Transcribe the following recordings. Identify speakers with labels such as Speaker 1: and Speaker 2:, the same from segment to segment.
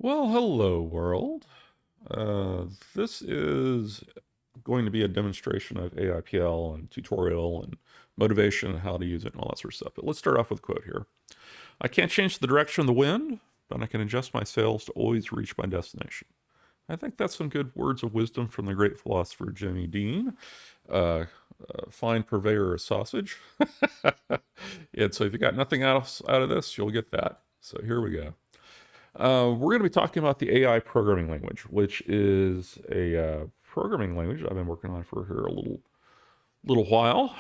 Speaker 1: Well, hello world. This is going to be a demonstration of AIPL and tutorial and motivation and how to use it and all that sort of stuff. But let's start off with a quote here. I can't change the direction of the wind, but I can adjust my sails to always reach my destination. I think that's some good words of wisdom from the great philosopher Jimmy Dean, uh, fine purveyor of sausage. And so if you got nothing else out of this, you'll get that. So here we go. We're going to be talking about the AI programming language, which is a programming language I've been working on for here a little while,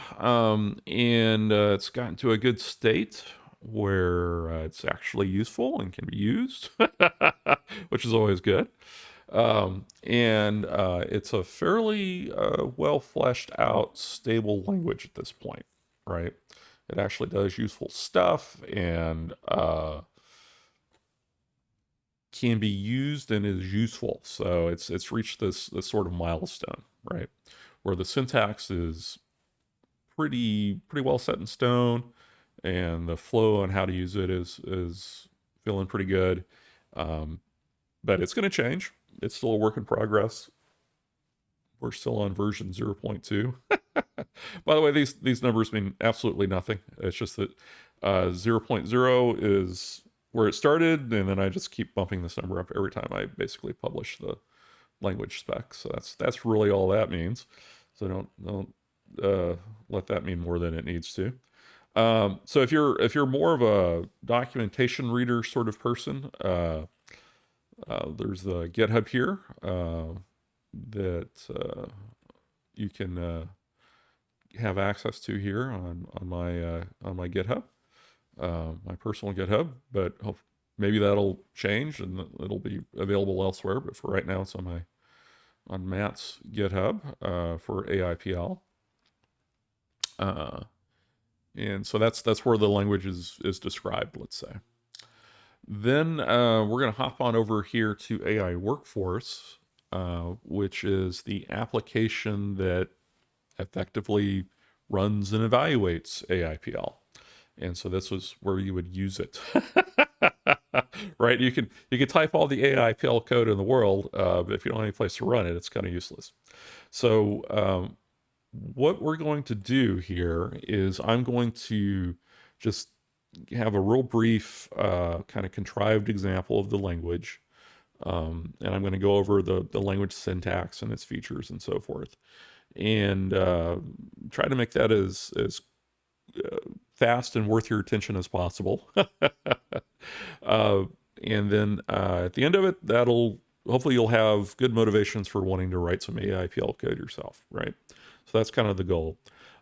Speaker 1: and it's gotten to a good state where it's actually useful and can be used, which is always good. And it's a fairly well fleshed out, stable language at this point, right? It actually does useful stuff and can be used and is useful. So it's reached this sort of milestone, right? Where the syntax is pretty well set in stone, and the flow on how to use it is feeling pretty good. Um, but it's going to change. It's still a work in progress. We're still on version 0.2. By the way, these numbers mean absolutely nothing. It's just that 0.0 is where it started, and then I just keep bumping this number up every time I basically publish the language spec. So that's really all that means. So don't let that mean more than it needs to. So if you're more of a documentation reader sort of person, there's the GitHub here that you can have access to here on my GitHub, my personal GitHub. But maybe that'll change and it'll be available elsewhere. But for right now, it's on Matt's GitHub for AIPL. Uh, and so that's where the language is described, let's say. Then we're going to hop on over here to AI Workforce, which is the application that effectively runs and evaluates AIPL. And so this was where you would use it. Right? You can type all the AIPL code in the world, but if you don't have any place to run it, it's kind of useless. So what we're going to do here is I'm going to just have a real brief, kind of contrived example of the language. And I'm going to go over the language syntax and its features and so forth, and try to make that as fast and worth your attention as possible. uh, and then at the end of it, that'll hopefully you'll have good motivations for wanting to write some AIPL code yourself, right? So that's kind of the goal.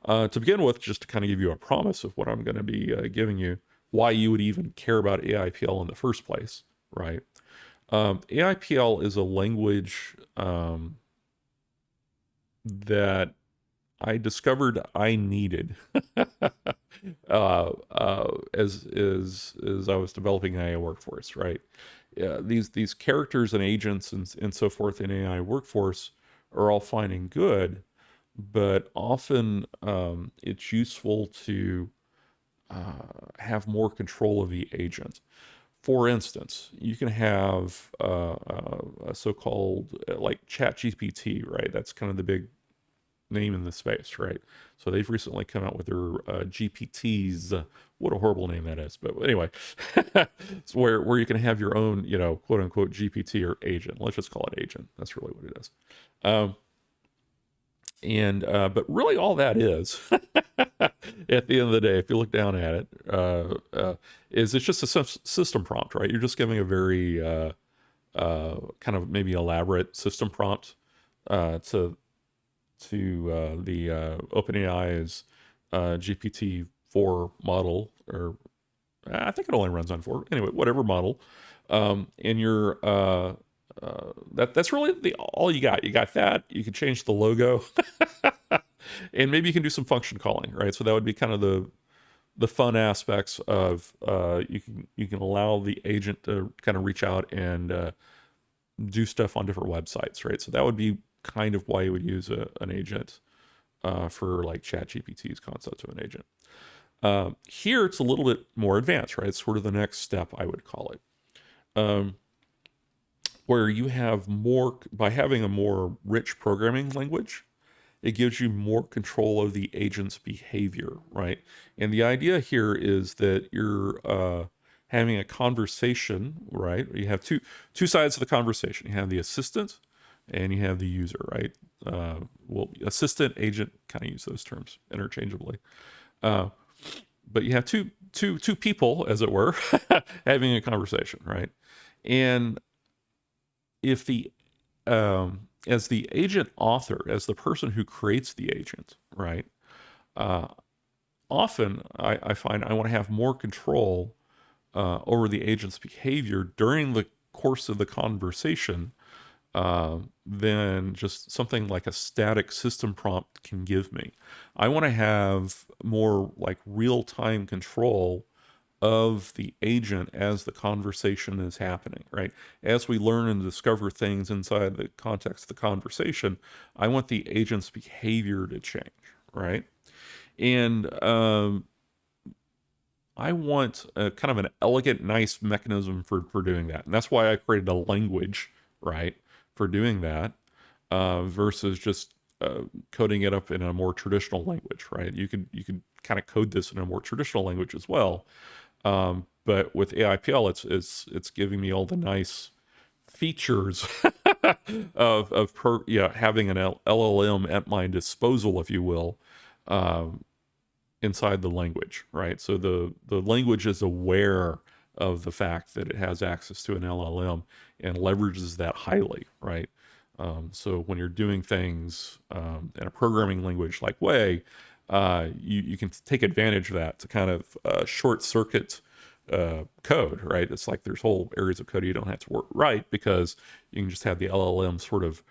Speaker 1: To begin with, just to kind of give you a promise of what I'm going to be giving you, why you would even care about AIPL in the first place, right? AIPL is a language that I discovered I needed as I was developing AI Workforce, right? These characters and agents and so forth in AI Workforce are all fine and good, but often it's useful to have more control of the agent. For instance, you can have a so-called like ChatGPT, right? That's kind of the big name in the space, right? So they've recently come out with their GPTs. What a horrible name that is, but anyway, it's where you can have your own, quote unquote GPT or agent. Let's just call it agent. That's really what it is. Um, and but really, all that is, at the end of the day, if you look down at it, is it's just a system prompt, right? You're just giving a very kind of maybe elaborate system prompt to the OpenAI's GPT-4 model, or I think it only runs on 4. Anyway, whatever model, and you're that's really all you got. You got that. You can change the logo, and maybe you can do some function calling, right? So that would be kind of the fun aspects of you can allow the agent to kind of reach out and do stuff on different websites, right? So that would be kind of why you would use an agent for like ChatGPT's concept of an agent. Here it's a little bit more advanced, right? It's sort of the next step, I would call it. Um, where you have more, by having a more rich programming language, it gives you more control of the agent's behavior, right? And the idea here is that you're having a conversation, right? You have two sides of the conversation. You have the assistant and you have the user, right? Well, assistant, agent, kind of use those terms interchangeably. Uh, but you have two people, as it were, having a conversation, right? And if the as the agent author, as the person who creates the agent, right? Uh, Often I find I want to have more control over the agent's behavior during the course of the conversation than just something like a static system prompt can give me. I want to have more like real time control of the agent as the conversation is happening, right? As we learn and discover things inside the context of the conversation, I want the agent's behavior to change, right? And I want a kind of an elegant, nice mechanism for doing that. And that's why I created a language, right, for doing that versus just coding it up in a more traditional language, right? You could kind of code this in a more traditional language as well. But with AIPL, it's giving me all the nice features of having an LLM at my disposal, if you will, um, inside the language, right? So the language is aware of the fact that it has access to an LLM and leverages that highly, right? So when you're doing things in a programming language like Way, you can take advantage of that to kind of short circuit code, right? It's like there's whole areas of code you don't have to write because you can just have the LLM sort of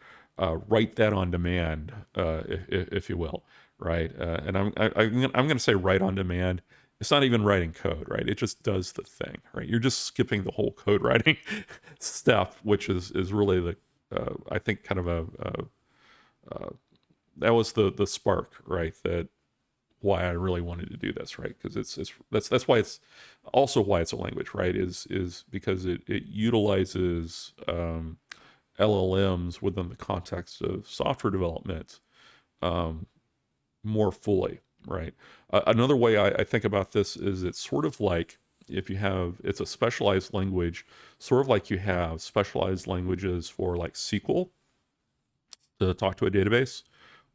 Speaker 1: write that on demand, if you will, right? And I'm going to say write on demand. It's not even writing code, right? It just does the thing, right? You're just skipping the whole code writing step, which is really the I think kind of that was the spark, right? That why I really wanted to do this, right? Because that's why it's also why it's a language, right? Is because it utilizes LLMs within the context of software development um, more fully, right? Another way I think about this is it's sort of like if you have it's a specialized language, sort of like you have specialized languages for like SQL to talk to a database,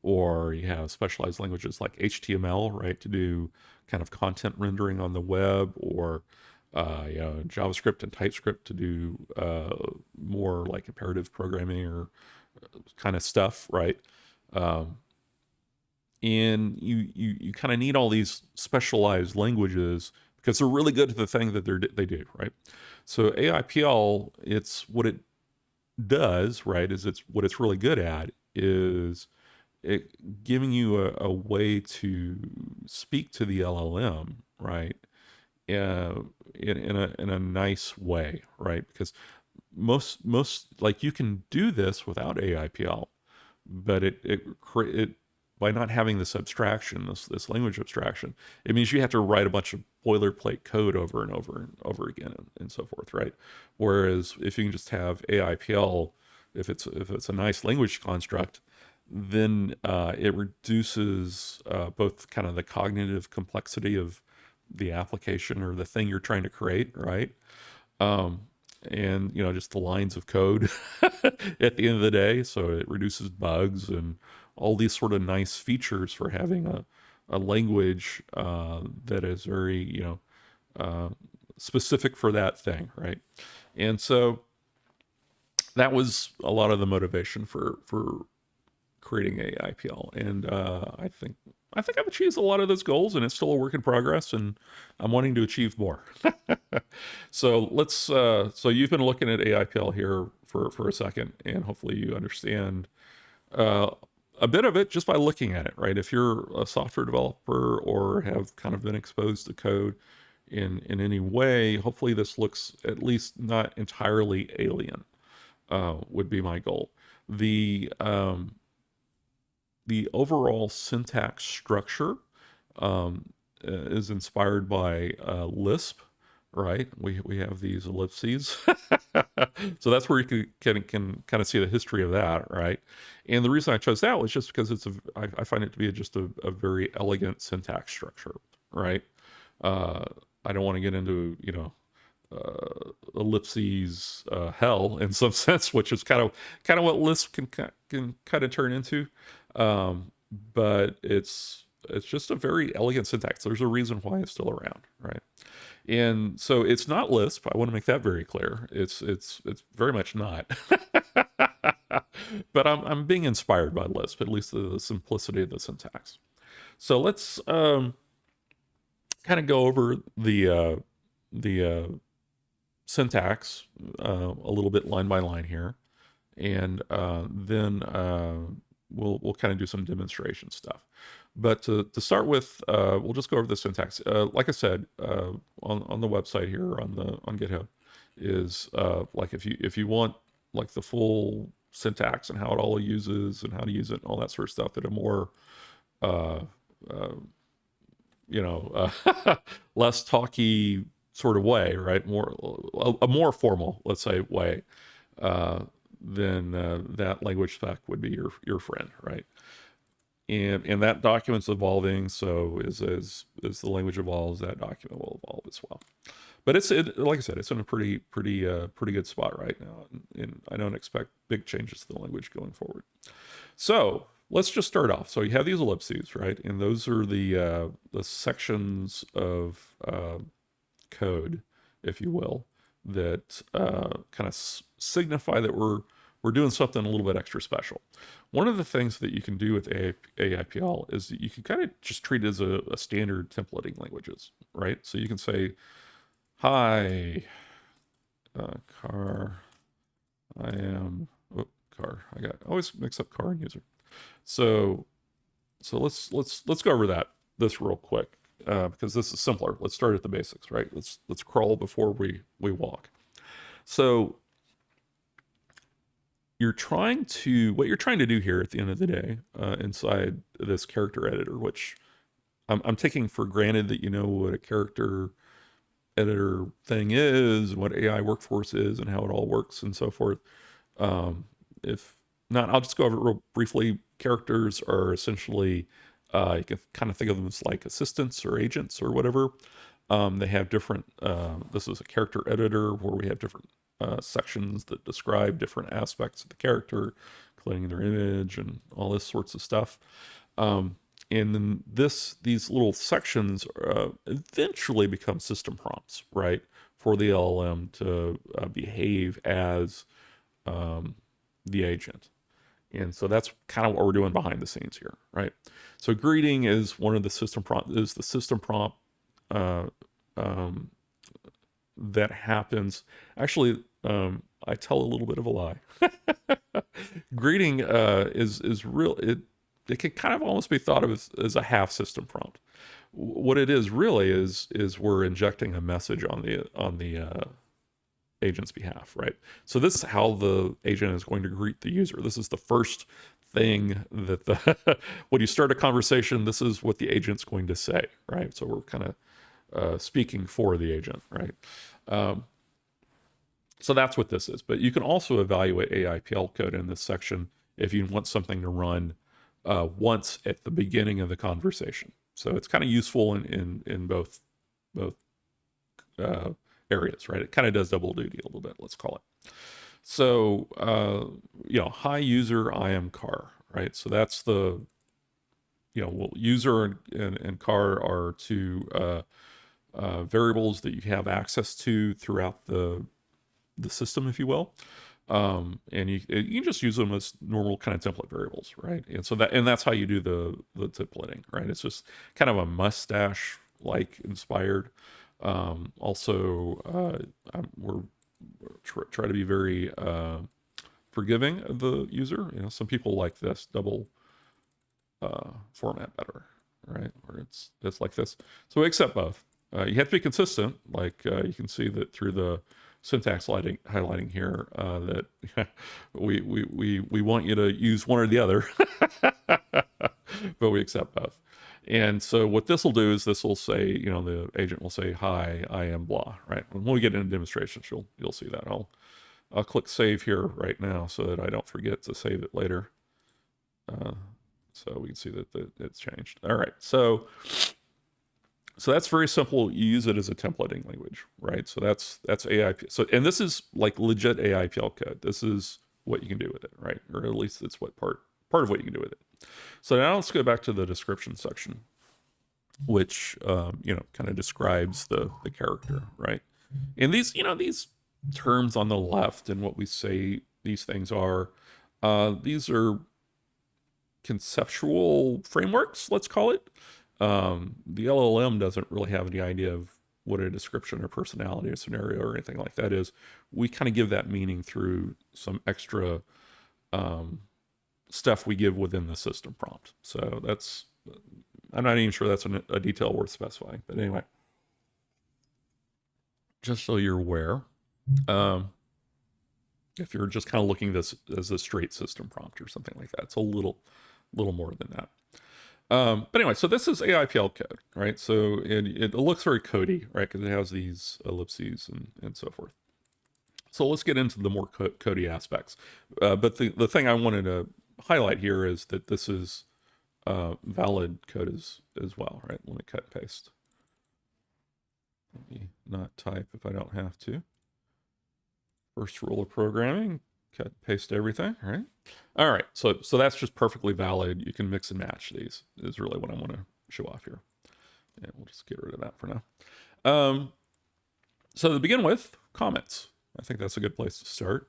Speaker 1: or you have specialized languages like HTML, right, to do kind of content rendering on the web, or JavaScript and TypeScript to do more like imperative programming or kind of stuff, right? Um, and you kind of need all these specialized languages because they're really good at the thing that they do, right? So AIPL, it's what it does, right? Is it's what it's really good at is it giving you a way to speak to the LLM, right? In a nice way, right? Because most like you can do this without AIPL, but it by not having this abstraction, this language abstraction, it means you have to write a bunch of boilerplate code over and over and over again and so forth, right? Whereas if you can just have AIPL, if it's a nice language construct, then it reduces both kind of the cognitive complexity of the application or the thing you're trying to create, right? Um, and just the lines of code at the end of the day. So it reduces bugs and all these sort of nice features for having a language that is very uh, specific for that thing, right? And so that was a lot of the motivation for creating AIPL, and I think I've achieved a lot of those goals, and it's still a work in progress, and I'm wanting to achieve more. So let's. So you've been looking at AIPL here for a second, and hopefully you understand uh, a bit of it just by looking at it, right? If you're a software developer or have kind of been exposed to code in any way, hopefully this looks at least not entirely alien. Would be my goal. The overall syntax structure is inspired by Lisp, right? We have these ellipses. So that's where you can kind of see the history of that, right? And the reason I chose that was just because I find it to be just a very elegant syntax structure, right? Uh, I don't want to get into, ellipses hell in some sense, which is kind of what Lisp can kind of turn into. Um, but it's just a very elegant syntax. There's a reason why it's still around, right? And so it's not Lisp. I want to make that very clear. It's very much not. But I'm being inspired by Lisp, at least the simplicity of the syntax. So let's kind of go over the syntax a little bit line by line here, and then we'll kind of do some demonstration stuff. But to start with, we'll just go over the syntax. Like I said, on the website here on GitHub is like if you want like the full syntax and how it all uses and how to use it and all that sort of stuff at a more uh, uh, less talky sort of way, right? A more formal, let's say, way. Uh, then that language spec would be your friend, right? And that document's evolving, so as the language evolves, that document will evolve as well. But like I said, it's in a pretty good spot right now, and I don't expect big changes to the language going forward. So let's just start off. So you have these ellipses, right? And those are the sections of code, if you will, that kind of signify that we're doing something a little bit extra special. One of the things that you can do with AIPL is that you can kind of just treat it as a standard templating languages, right? So you can say, "Hi, car. I am car. I always mix up car and user." So let's go over this real quick because this is simpler. Let's start at the basics, right? Let's crawl before we walk. So what you're trying to do here at the end of the day inside this character editor, which I'm taking for granted that you know what a character editor thing is, what AI workforce is, and how it all works and so forth. If not, I'll just go over it real briefly. Characters are essentially, you can kind of think of them as like assistants or agents or whatever. They have different, this is a character editor where we have different sections that describe different aspects of the character, including their image and all this sorts of stuff. And then these little sections eventually become system prompts, right, for the LLM to behave as the agent. And so that's kind of what we're doing behind the scenes here, right? So greeting is one of the system prompt uh, um, that happens. Actually, I tell a little bit of a lie. Greeting is real. It can kind of almost be thought of as a half system prompt. What it is really is we're injecting a message on the agent's behalf, right? So this is how the agent is going to greet the user. This is the first thing that when you start a conversation, this is what the agent's going to say, right? So we're kind of speaking for the agent, right? So that's what this is. But you can also evaluate AIPL code in this section if you want something to run once at the beginning of the conversation. So it's kind of useful in both areas, right? It kind of does double duty a little bit, let's call it. So, hi user, I am car, right? So that's user and car are two variables that you have access to throughout the system, if you will. And you can just use them as normal kind of template variables, right? And that's how you do the templating, right? It's just kind of a mustache like inspired. Also, we're try to be very forgiving of the user. Some people like this double format better, right? Where it's like this. So we accept both. You have to be consistent. Like you can see that through the syntax highlighting here that we want you to use one or the other, but we accept both. And so what this will do is this will say, the agent will say, "Hi, I am blah," right? And when we get into demonstrations, you'll see that. I'll click save here right now so that I don't forget to save it later. So we can see that it's changed. All right, so that's very simple. You use it as a templating language, right? So that's AIPL. So, and this is like legit AIPL code. This is what you can do with it, right? Or at least it's what part of what you can do with it. So now let's go back to the description section, which kind of describes the character, right? And these terms on the left and what we say these things are, these are conceptual frameworks, let's call it. The LLM doesn't really have any idea of what a description or personality or scenario or anything like that is. We kind of give that meaning through some extra stuff we give within the system prompt. So that's, I'm not even sure that's a detail worth specifying. But anyway, just so you're aware, if you're just kind of looking at this as a straight system prompt or something like that, it's a little more than that. But anyway, so this is AIPL code, right? So it looks very codey, right? Because it has these ellipses and so forth. So let's get into the more codey aspects. But the thing I wanted to highlight here is that this is valid code as well, right? Let me cut and paste. Let me not type if I don't have to. First rule of programming, cut, paste everything, right? All right, so that's just perfectly valid. You can mix and match these, is really what I want to show off here. And we'll just get rid of that for now. So to begin with, comments. I think that's a good place to start.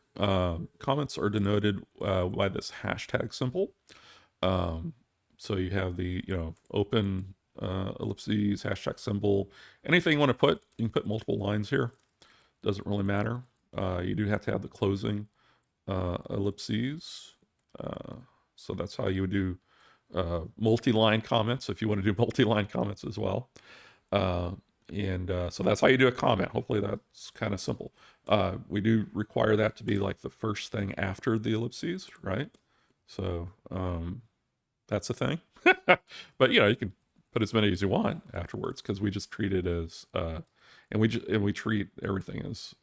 Speaker 1: Comments are denoted by this hashtag symbol. So you have the, open ellipses, hashtag symbol. Anything you want to put, you can put multiple lines here. Doesn't really matter. You do have to have the closing ellipses. So that's how you would do multi-line comments if you want to do multi-line comments as well. So that's how you do a comment. Hopefully that's kind of simple. We do require that to be like the first thing after the ellipses, right? So that's a thing. But you can put as many as you want afterwards because we just treat it as and we treat everything as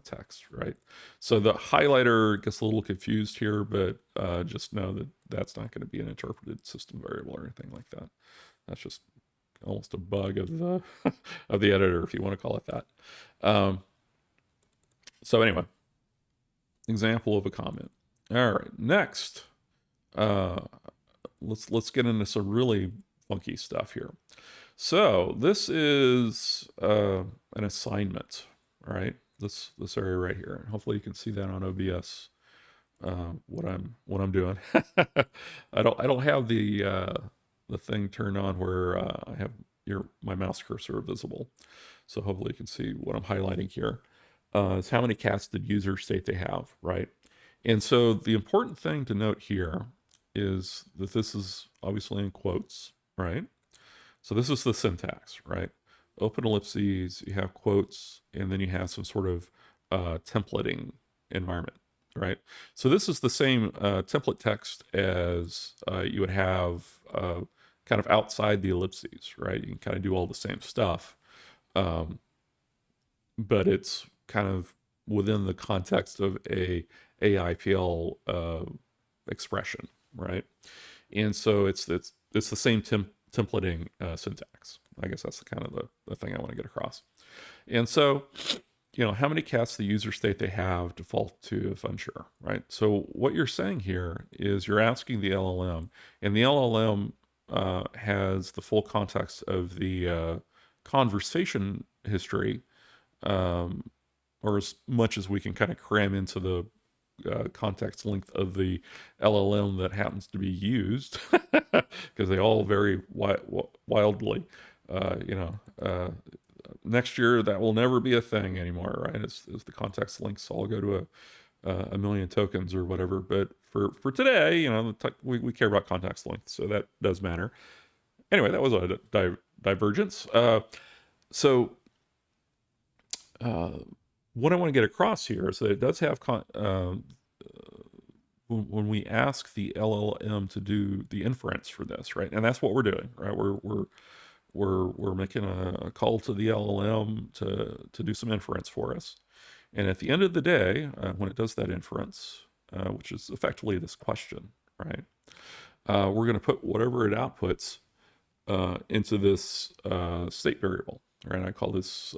Speaker 1: text, right? So the highlighter gets a little confused here, but just know that that's not going to be an interpreted system variable or anything like that. That's just almost a bug of the of the editor, if you want to call it that. So anyway, example of a comment. All right, next, let's get into some really funky stuff here. So this is an assignment, right? This area right here. Hopefully you can see that on OBS. What I'm doing. I don't have the thing turned on where I have my mouse cursor visible. So hopefully you can see what I'm highlighting here. Is how many cats did user state they have, right? And so the important thing to note here is that this is obviously in quotes, right? So this is the syntax, right? Open ellipses, you have quotes, and then you have some sort of templating environment, right? So this is the same template text as you would have kind of outside the ellipses, right? You can kind of do all the same stuff, but it's kind of within the context of a AIPL expression, right? And so it's the same templating syntax. I guess that's kind of the thing I want to get across. And so, how many cats the user state they have default to if unsure, right? So what you're saying here is you're asking the LLM, and the LLM has the full context of the conversation history, or as much as we can kind of cram into the context length of the LLM that happens to be used, because they all vary wildly. Next year that will never be a thing anymore, right? As the context links all go to a million tokens or whatever. But for today, we care about context length, so that does matter. Anyway, that was a divergence. So what I want to get across here is that it does have when we ask the LLM to do the inference for this, right? And that's what we're doing, right? We're making a call to the LLM to do some inference for us. And at the end of the day, when it does that inference, which is effectively this question, right? We're going to put whatever it outputs into this state variable, right? I call this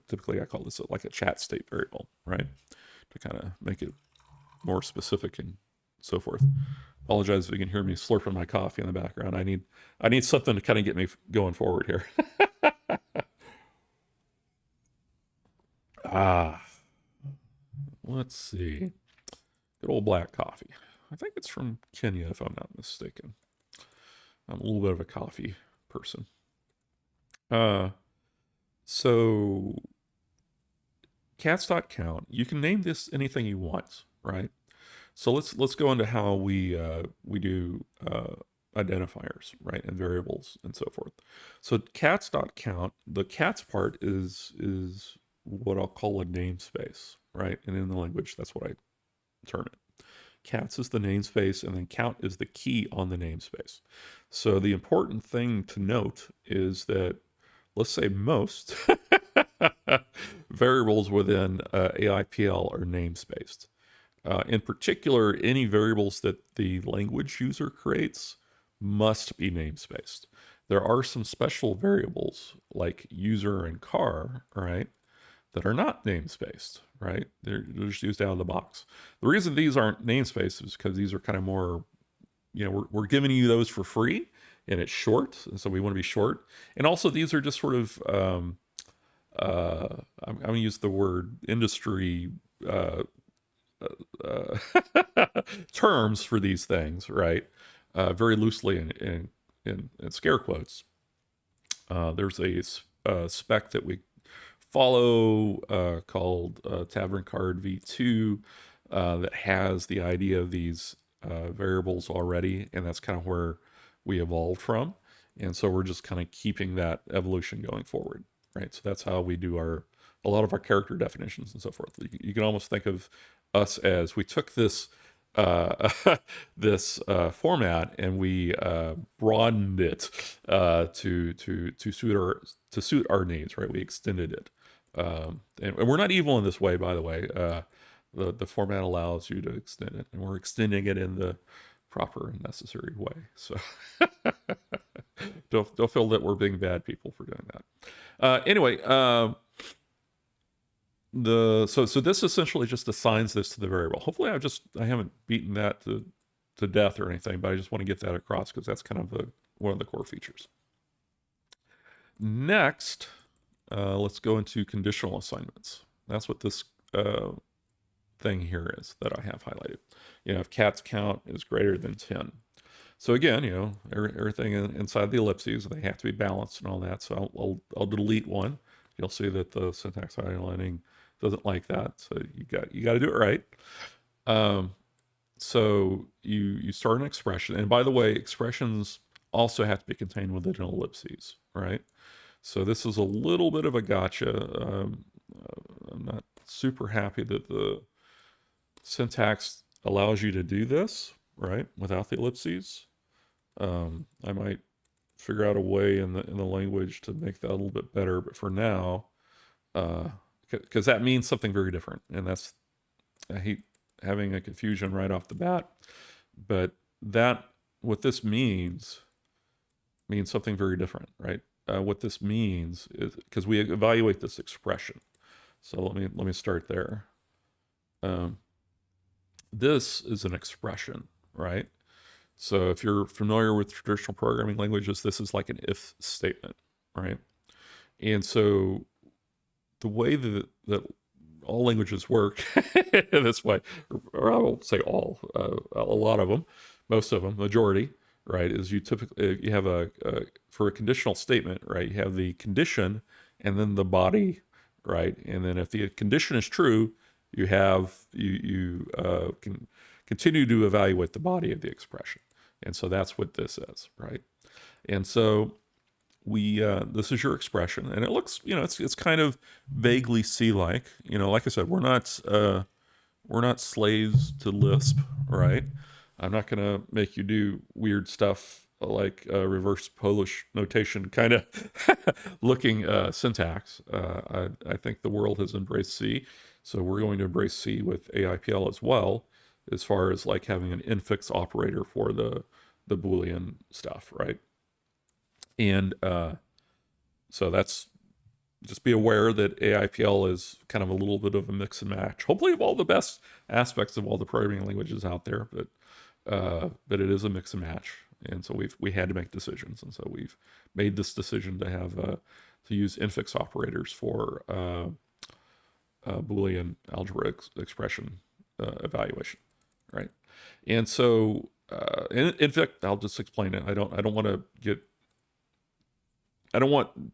Speaker 1: typically I call this like a chat state variable, right? To kind of make it more specific and so forth. Apologize if you can hear me slurping my coffee in the background. I need something to kind of get me going forward here. Ah, let's see. Good old black coffee. I think it's from Kenya, if I'm not mistaken. I'm a little bit of a coffee person. Uh, so cats.count. You can name this anything you want, right? So let's go into how we do identifiers, right, and variables and so forth. So cats.count. The cats part is what I'll call a namespace, right? And in the language, that's what I term it. Cats is the namespace, and then count is the key on the namespace. So the important thing to note is that, let's say most variables within AIPL are namespaced. In particular, any variables that the language user creates must be namespaced. There are some special variables like user and car, right, that are not namespaced, right? They're just used out of the box. The reason these aren't namespaced is because these are kind of more, we're giving you those for free, and it's short, and so we want to be short. And also, these are just sort of, I'm going to use the word industry uh, uh, terms for these things, right? Very loosely in scare quotes. There's a spec that we follow called Tavern Card V2 that has the idea of these variables already, and that's kind of where we evolved from. And so we're just kind of keeping that evolution going forward, right? So that's how we do a lot of our character definitions and so forth. You can almost think of us as we took this this format and we broadened it to suit our needs, right? We extended it, and we're not evil in this way, by the way. The format allows you to extend it, and we're extending it in the proper and necessary way. So don't feel that we're being bad people for doing that. Anyway, so this essentially just assigns this to the variable. Hopefully, I haven't beaten that to death or anything, but I just want to get that across because that's kind of one of the core features. Next, let's go into conditional assignments. That's what this thing here is that I have highlighted. If cat's count is greater than 10. So again, everything inside the ellipses, they have to be balanced and all that. So I'll delete one. You'll see that the syntax highlighting doesn't like that. So you got to do it right. So you start an expression, and by the way, expressions also have to be contained within ellipses, right? So this is a little bit of a gotcha. I'm not super happy that the syntax allows you to do this, right, without the ellipses. I might figure out a way in the language to make that a little bit better, but for now, because that means something very different, and I hate having a confusion right off the bat, but what this means something very different, right? What this means is because we evaluate this expression. So let me start there. This is an expression, right? So if you're familiar with traditional programming languages, this is like an if statement, right? And so the way that all languages work this way, or I won't say all, a lot of them, most of them, majority, right, is you typically you have for a conditional statement, right, you have the condition and then the body, right, and then if the condition is true, you can continue to evaluate the body of the expression, and so that's what this is, right, and so this is your expression, and it looks, it's kind of vaguely C-like, like I said, we're not slaves to Lisp, right? I'm not going to make you do weird stuff like reverse Polish notation kind of looking syntax. I think the world has embraced C, so we're going to embrace C with AIPL as well, as far as like having an infix operator for the Boolean stuff, right? And so that's just be aware that AIPL is kind of a little bit of a mix and match. Hopefully, of all the best aspects of all the programming languages out there, but it is a mix and match, and so we had to make decisions, and so we've made this decision to have to use infix operators for Boolean algebra expression evaluation, right? And so, in fact, I'll just explain it. I don't want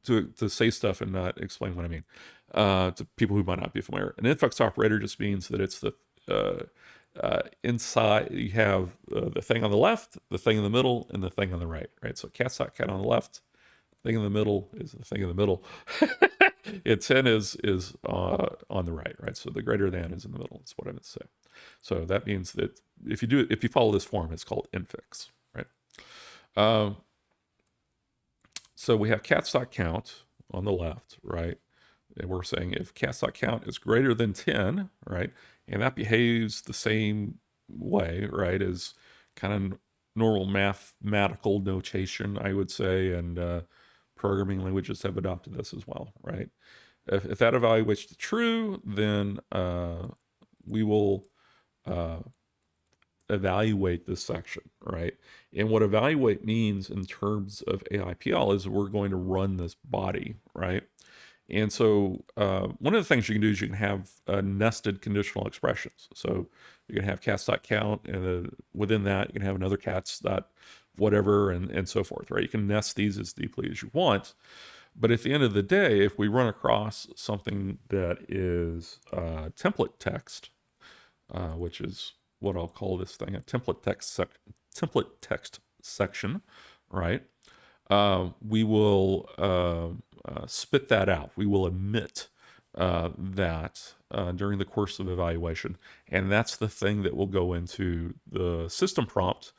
Speaker 1: to say stuff and not explain what I mean to people who might not be familiar. An infix operator just means that it's the inside, you have the thing on the left, the thing in the middle, and the thing on the right, right? So cat on the left, thing in the middle is the thing in the middle. And 10 is on the right, right? So the greater than is in the middle. That's what I meant to say. So that means that if you follow this form, it's called infix, right? So we have cats.count on the left, right? And we're saying if cats.count is greater than 10, right? And that behaves the same way, right, as kind of normal mathematical notation, I would say, and programming languages have adopted this as well, right? If that evaluates to true, then we will evaluate this section, right? And what evaluate means in terms of AIPL is we're going to run this body, right? And so one of the things you can do is you can have nested conditional expressions. So you can have cats.count, and within that, you can have another cats dot whatever, and so forth, right? You can nest these as deeply as you want. But at the end of the day, if we run across something that is template text, which is what I'll call this thing, a template text section, right? We will spit that out. We will emit that during the course of evaluation, and that's the thing that will go into the system prompt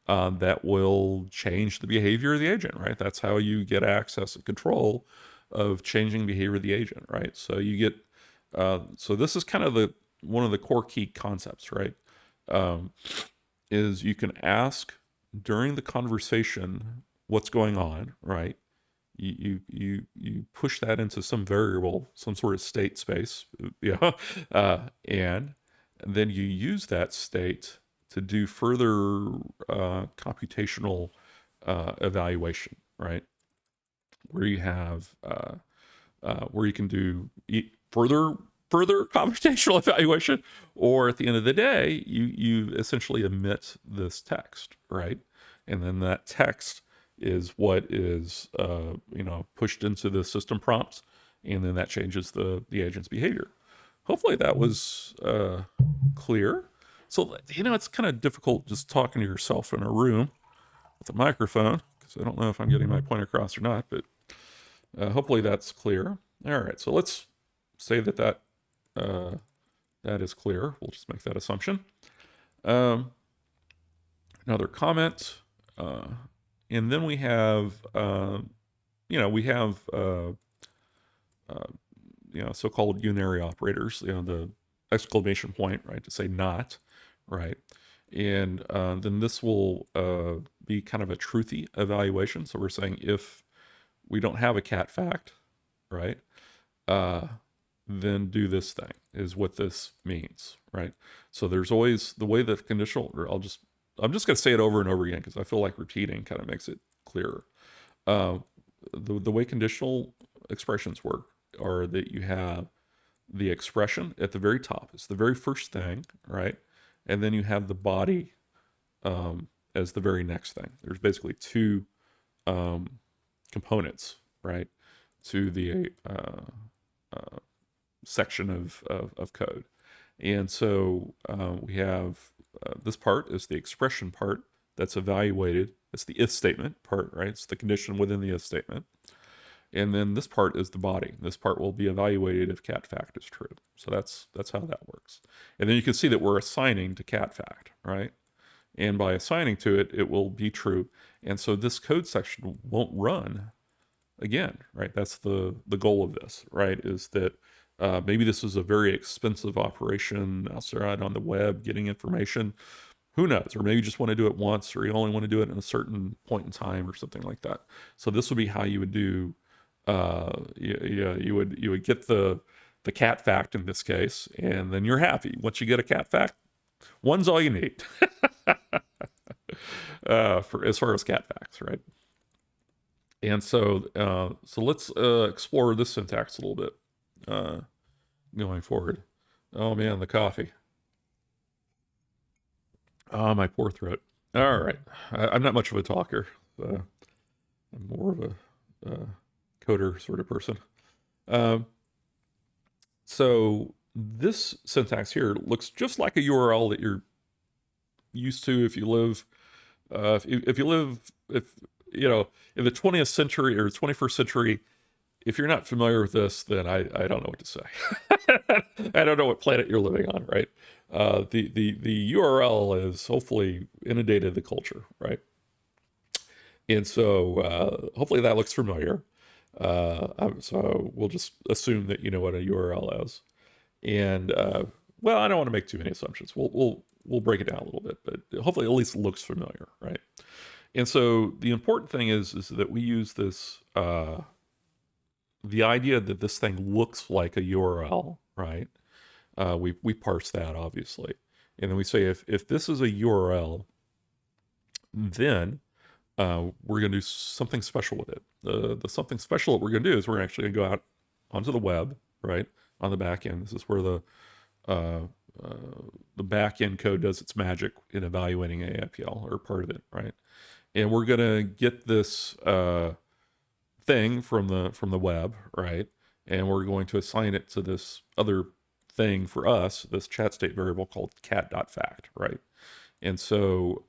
Speaker 1: that will change the behavior of the agent, right? That's how you get access and control of changing behavior of the agent, right? So you get, so this is kind of one of the core key concepts, right? Is you can ask during the conversation what's going on, right? You push that into some variable, some sort of state space, yeah, and then you use that state to do further computational evaluation, right? Where you have where you can do further computational evaluation, or at the end of the day, you essentially emit this text, right? And then that text is what is pushed into the system prompts, and then that changes the agent's behavior. Hopefully that was clear. So it's kind of difficult just talking to yourself in a room with a microphone, because I don't know if I'm getting my point across or not, but hopefully that's clear. All right, so let's say that is clear. We'll just make that assumption. Another comment, and then we have, so-called unary operators. The exclamation point, right, to say not, right, and then this will be kind of a truthy evaluation. So we're saying if we don't have a cat fact, right, then do this thing is what this means, right? So there's always the way that conditional, or I'm just going to say it over and over again because I feel like repeating kind of makes it clearer. The way conditional expressions work are that you have the expression at the very top. It's the very first thing, right? And then you have the body as the very next thing. There's basically two components, right, to the section of code. And so we have this part is the expression part that's evaluated. It's the if statement part, right? It's the condition within the if statement. And then this part is the body. This part will be evaluated if cat fact is true. So that's how that works. And then you can see that we're assigning to cat fact, right? And by assigning to it, it will be true. And so this code section won't run again, right? That's the goal of this, right? Is that maybe this is a very expensive operation outside on the web getting information. Who knows? Or maybe you just want to do it once, or you only want to do it in a certain point in time, or something like that. So this would be how you would do. You would get the cat fact in this case, and then you're happy. Once you get a cat fact, one's all you need for as far as cat facts, right? And so let's explore this syntax a little bit going forward. Oh man, the coffee. Oh, my poor throat. All right, I'm not much of a talker. I'm more of a coder sort of person. Um, so this syntax here looks just like a URL that you're used to if you live, if you live, if you know, in the 20th century or 21st century. If you're not familiar with this, then I don't know what to say. I don't know what planet you're living on, right? The URL has hopefully inundated the culture, right? And so hopefully that looks familiar. So we'll just assume that you know what a URL is. And well, I don't want to make too many assumptions. We'll break it down a little bit, but hopefully at least it looks familiar, right? And so the important thing is that we use this the idea that this thing looks like a URL, right? We parse that obviously, and then we say if this is a URL, then we're going to do something special with it. The something special that we're going to do is we're actually going to go out onto the web, right, on the back end. This is where uh, uh, the back end code does its magic in evaluating AIPL, or part of it, right? And we're going to get this thing from the web, right? And we're going to assign it to this other thing for us, this chat state variable called cat.fact, right? And so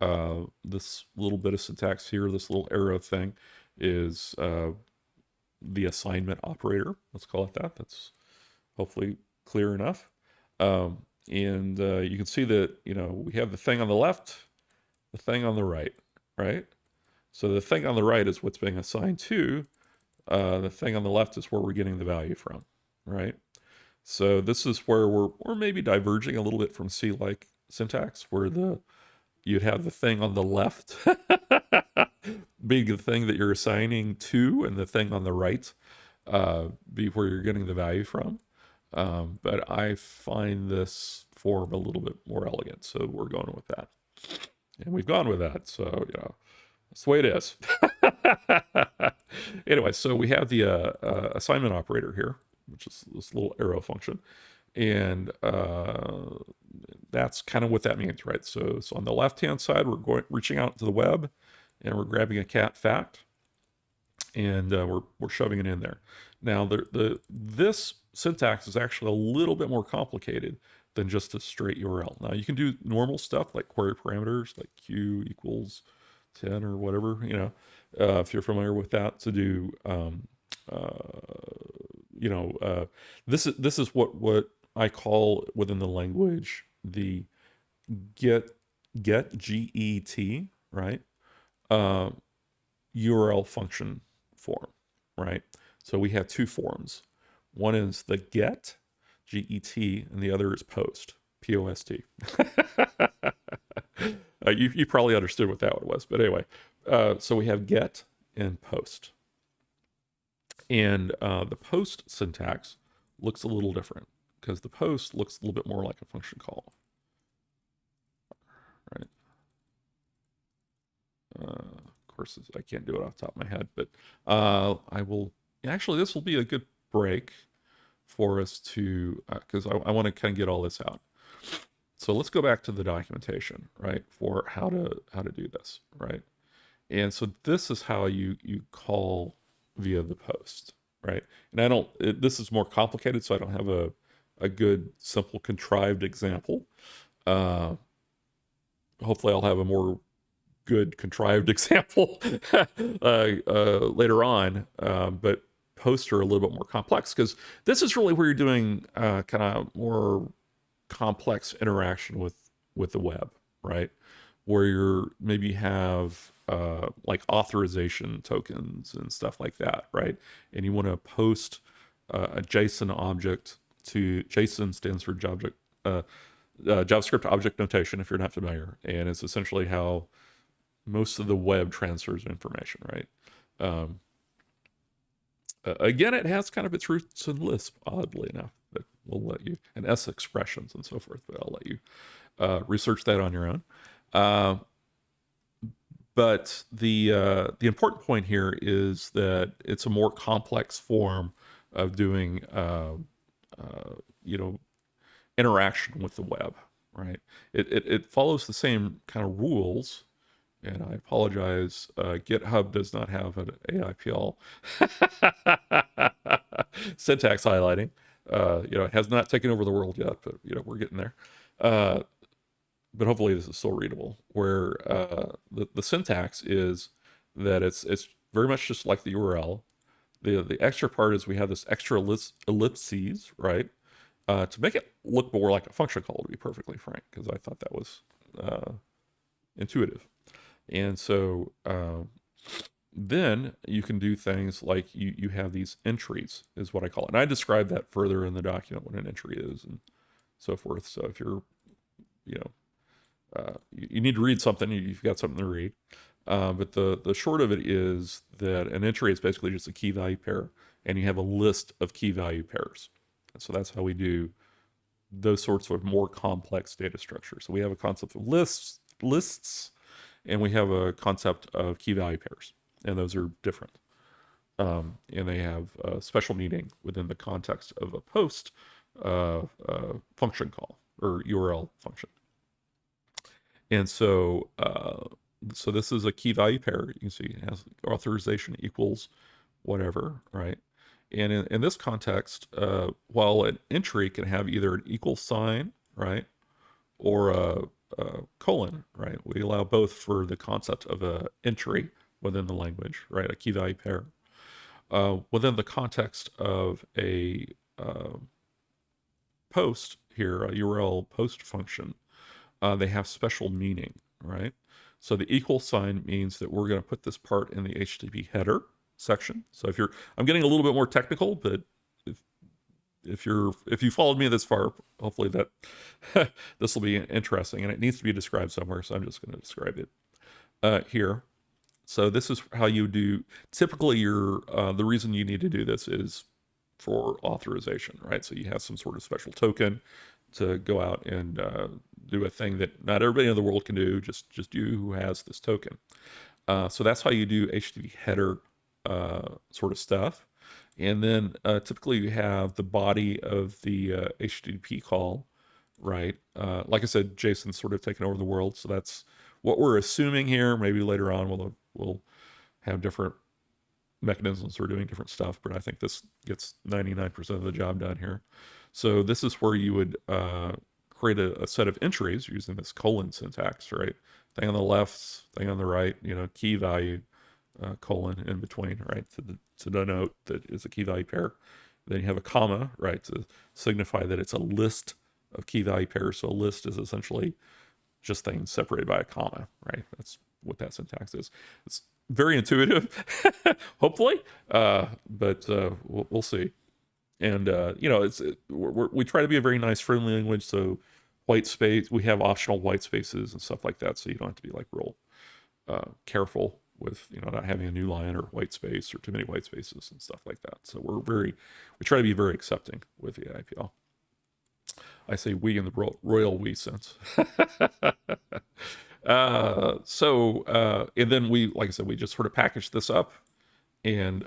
Speaker 1: this little bit of syntax here, this little arrow thing, is the assignment operator. Let's call it that. That's hopefully clear enough. And you can see that, we have the thing on the left, the thing on the right, right? So the thing on the right is what's being assigned to. The thing on the left is where we're getting the value from, right? So this is where we're maybe diverging a little bit from C-like syntax, where you'd have the thing on the left being the thing that you're assigning to, and the thing on the right be where you're getting the value from. But I find this form a little bit more elegant, so we're going with that. And we've gone with that, so, that's the way it is. Anyway, so we have the assignment operator here, which is this little arrow function. And that's kind of what that means, right? So on the left-hand side, we're reaching out to the web, and we're grabbing a cat fact, and we're shoving it in there. Now, this syntax is actually a little bit more complicated than just a straight URL. Now, you can do normal stuff like query parameters, like q equals 10 or whatever, if you're familiar with that, to do, this is what I call within the language the get get, right? URL function form, right? So we have two forms. One is the get, get, and the other is post, POST. You probably understood what that one was, but anyway, so we have get and post. And the post syntax looks a little different, because the post looks a little bit more like a function call, right? Of course, I can't do it off the top of my head, but I will. Actually, this will be a good break for us to, because I want to kind of get all this out. So let's go back to the documentation, right, for how to do this, right? And so this is how you call via the post, right? And this is more complicated, so I don't have a good, simple, contrived example. Hopefully I'll have a more good, contrived example later on. But posts are a little bit more complex, because this is really where you're doing kind of more complex interaction with the web, right? Where you're maybe have like authorization tokens and stuff like that, right? And you want to post a JSON object to JSON stands for JavaScript Object Notation, if you're not familiar, and it's essentially how most of the web transfers information, right? Um, Again, it has kind of its roots in Lisp, oddly enough, but we'll let you, and S expressions and so forth, but I'll let you research that on your own. Uh, but the important point here is that it's a more complex form of doing you know, interaction with the web, right? It follows the same kind of rules, and I apologize. GitHub does not have an AIPL syntax highlighting. It has not taken over the world yet, but we're getting there. But hopefully this is still readable. Where the syntax is that it's very much just like the URL. The extra part is we have this extra ellipses, right? To make it look more like a function call, to be perfectly frank, because I thought that was intuitive. And so then you can do things like you have these entries, is what I call it. And I describe that further in the document, what an entry is and so forth. So if you're, you need to read something, you've got something to read. But the short of it is that an entry is basically just a key value pair, and you have a list of key value pairs. And so that's how we do those sorts of more complex data structures. So we have a concept of lists, and we have a concept of key value pairs, and those are different. And they have a special meaning within the context of a post function call or URL function. And so this is a key value pair. You can see it has authorization equals whatever, right? And in this context, while an entry can have either an equal sign, right, or a colon, right? We allow both for the concept of a entry within the language, right? A key value pair. Within the context of a post here, a URL post function, they have special meaning, right? So the equal sign means that we're going to put this part in the HTTP header section. So I'm getting a little bit more technical, but if you followed me this far, hopefully that this will be interesting, and it needs to be described somewhere, so I'm just going to describe it here. So this is how you do. Typically, the reason you need to do this is for authorization, right? So you have some sort of special token to go out and do a thing that not everybody in the world can do, just you who has this token. So that's how you do HTTP header sort of stuff. And then typically you have the body of the HTTP call, right? Like I said, Jason's sort of taken over the world, so that's what we're assuming here. Maybe later on we'll have different mechanisms for doing different stuff, but I think this gets 99% of the job done here. So this is where you would create a set of entries using this colon syntax, right? Thing on the left, thing on the right, key value, colon in between, right? To denote that it's a key value pair. Then you have a comma, right? To signify that it's a list of key value pairs. So a list is essentially just things separated by a comma, right? That's what that syntax is. It's very intuitive, hopefully, but we'll see. And we try to be a very nice, friendly language. So white space, we have optional white spaces and stuff like that, so you don't have to be like real careful with not having a new line or white space or too many white spaces and stuff like that. So we try to be very accepting with the AIPL. I say we in the royal we sense. And then like I said, we just sort of package this up and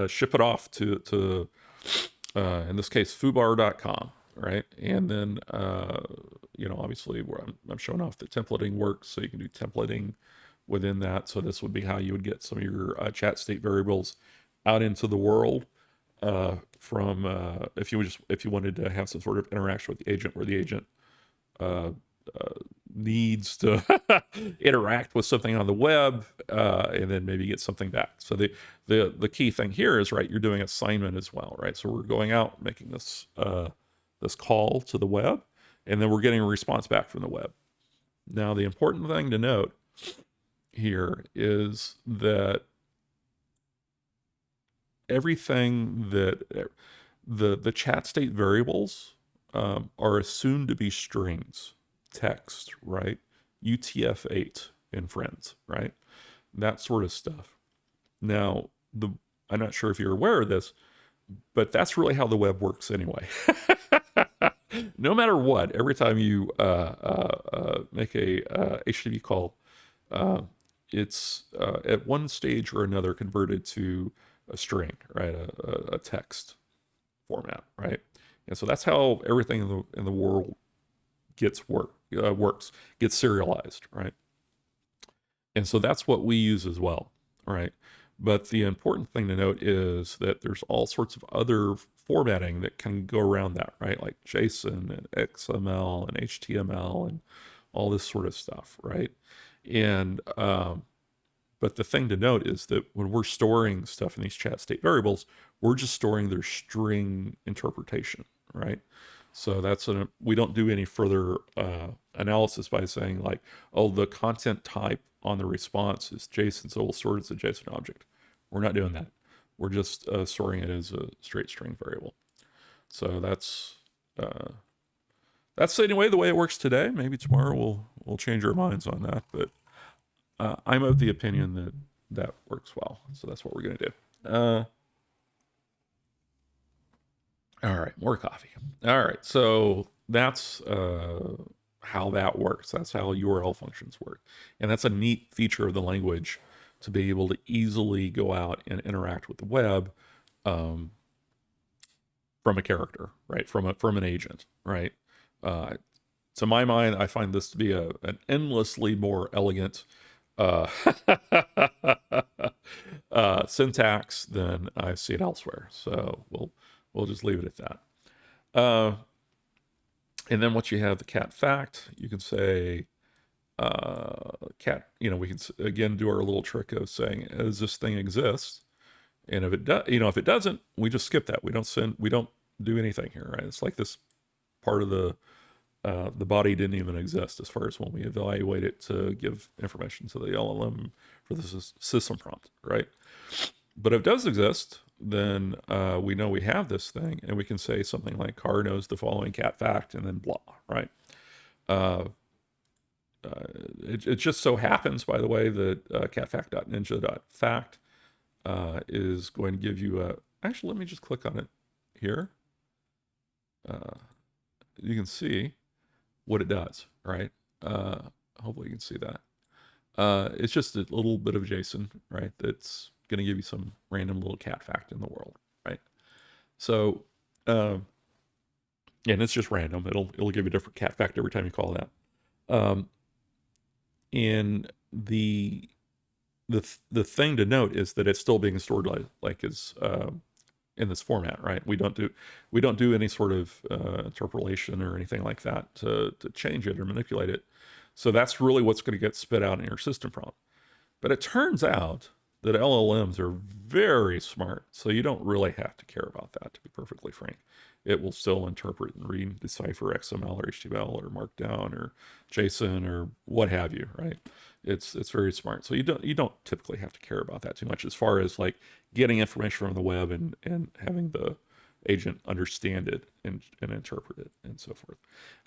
Speaker 1: ship it off to in this case, foobar.com, right? And then, obviously I'm showing off the templating works, so you can do templating within that. So this would be how you would get some of your chat state variables out into the world from if you wanted to have some sort of interaction with the agent, where the agent needs to interact with something on the web, and then maybe get something back. So the key thing here is, right, you're doing assignment as well, right? So we're going out making this this call to the web, and then we're getting a response back from the web. Now, the important thing to note here is that everything that the chat state variables are assumed to be strings, text, right? UTF-8 in friends, right? That sort of stuff. Now, I'm not sure if you're aware of this, but that's really how the web works anyway. No matter what, every time you make a HTTP call, it's at one stage or another converted to a string, right? A text format, right? And so that's how everything in the world works, gets serialized, right? And so that's what we use as well, right? But the important thing to note is that there's all sorts of other formatting that can go around that, right? Like JSON and XML and HTML and all this sort of stuff, right? And but the thing to note is that when we're storing stuff in these chat state variables, we're just storing their string interpretation, right? So we don't do any further analysis by saying like, oh, the content type on the response is JSON, so we'll store it as a JSON object. We're not doing that. We're just storing it as a straight string variable. So that's anyway the way it works today. Maybe tomorrow we'll change our minds on that, but I'm of the opinion that that works well. So that's what we're going to do. All right, more coffee. All right, so that's how that works. That's how URL functions work. And that's a neat feature of the language, to be able to easily go out and interact with the web from a character, right? From an agent, right? To my mind, I find this to be an endlessly more elegant uh, syntax than I see it elsewhere. So we'll just leave it at that. And then once you have the cat fact, you can say cat. We can again do our little trick of saying, does this thing exist? And if it does, if it doesn't, we just skip that. We don't do anything here, right? It's like this part of the body didn't even exist as far as when we evaluate it to give information to the LLM for the system prompt, right? But if it does exist, then we know we have this thing, and we can say something like car knows the following cat fact, and then blah, right? It just so happens, by the way, that catfact.ninja.fact is going to give you actually, let me just click on it here. You can see what it does, right? Hopefully you can see that. It's just a little bit of JSON, right? That's going to give you some random little cat fact in the world, right? So, and it's just random. It'll give you a different cat fact every time you call that. And the thing to note is that it's still being stored like is in this format, right? We don't do any sort of interpolation or anything like that to change it or manipulate it. So that's really what's going to get spit out in your system prompt. But it turns out that LLMs are very smart, so you don't really have to care about that, to be perfectly frank. It will still interpret and read and decipher XML or HTML or Markdown or JSON or what have you, right? It's very smart. So you don't typically have to care about that too much as far as like getting information from the web and having the agent understand it and interpret it and so forth.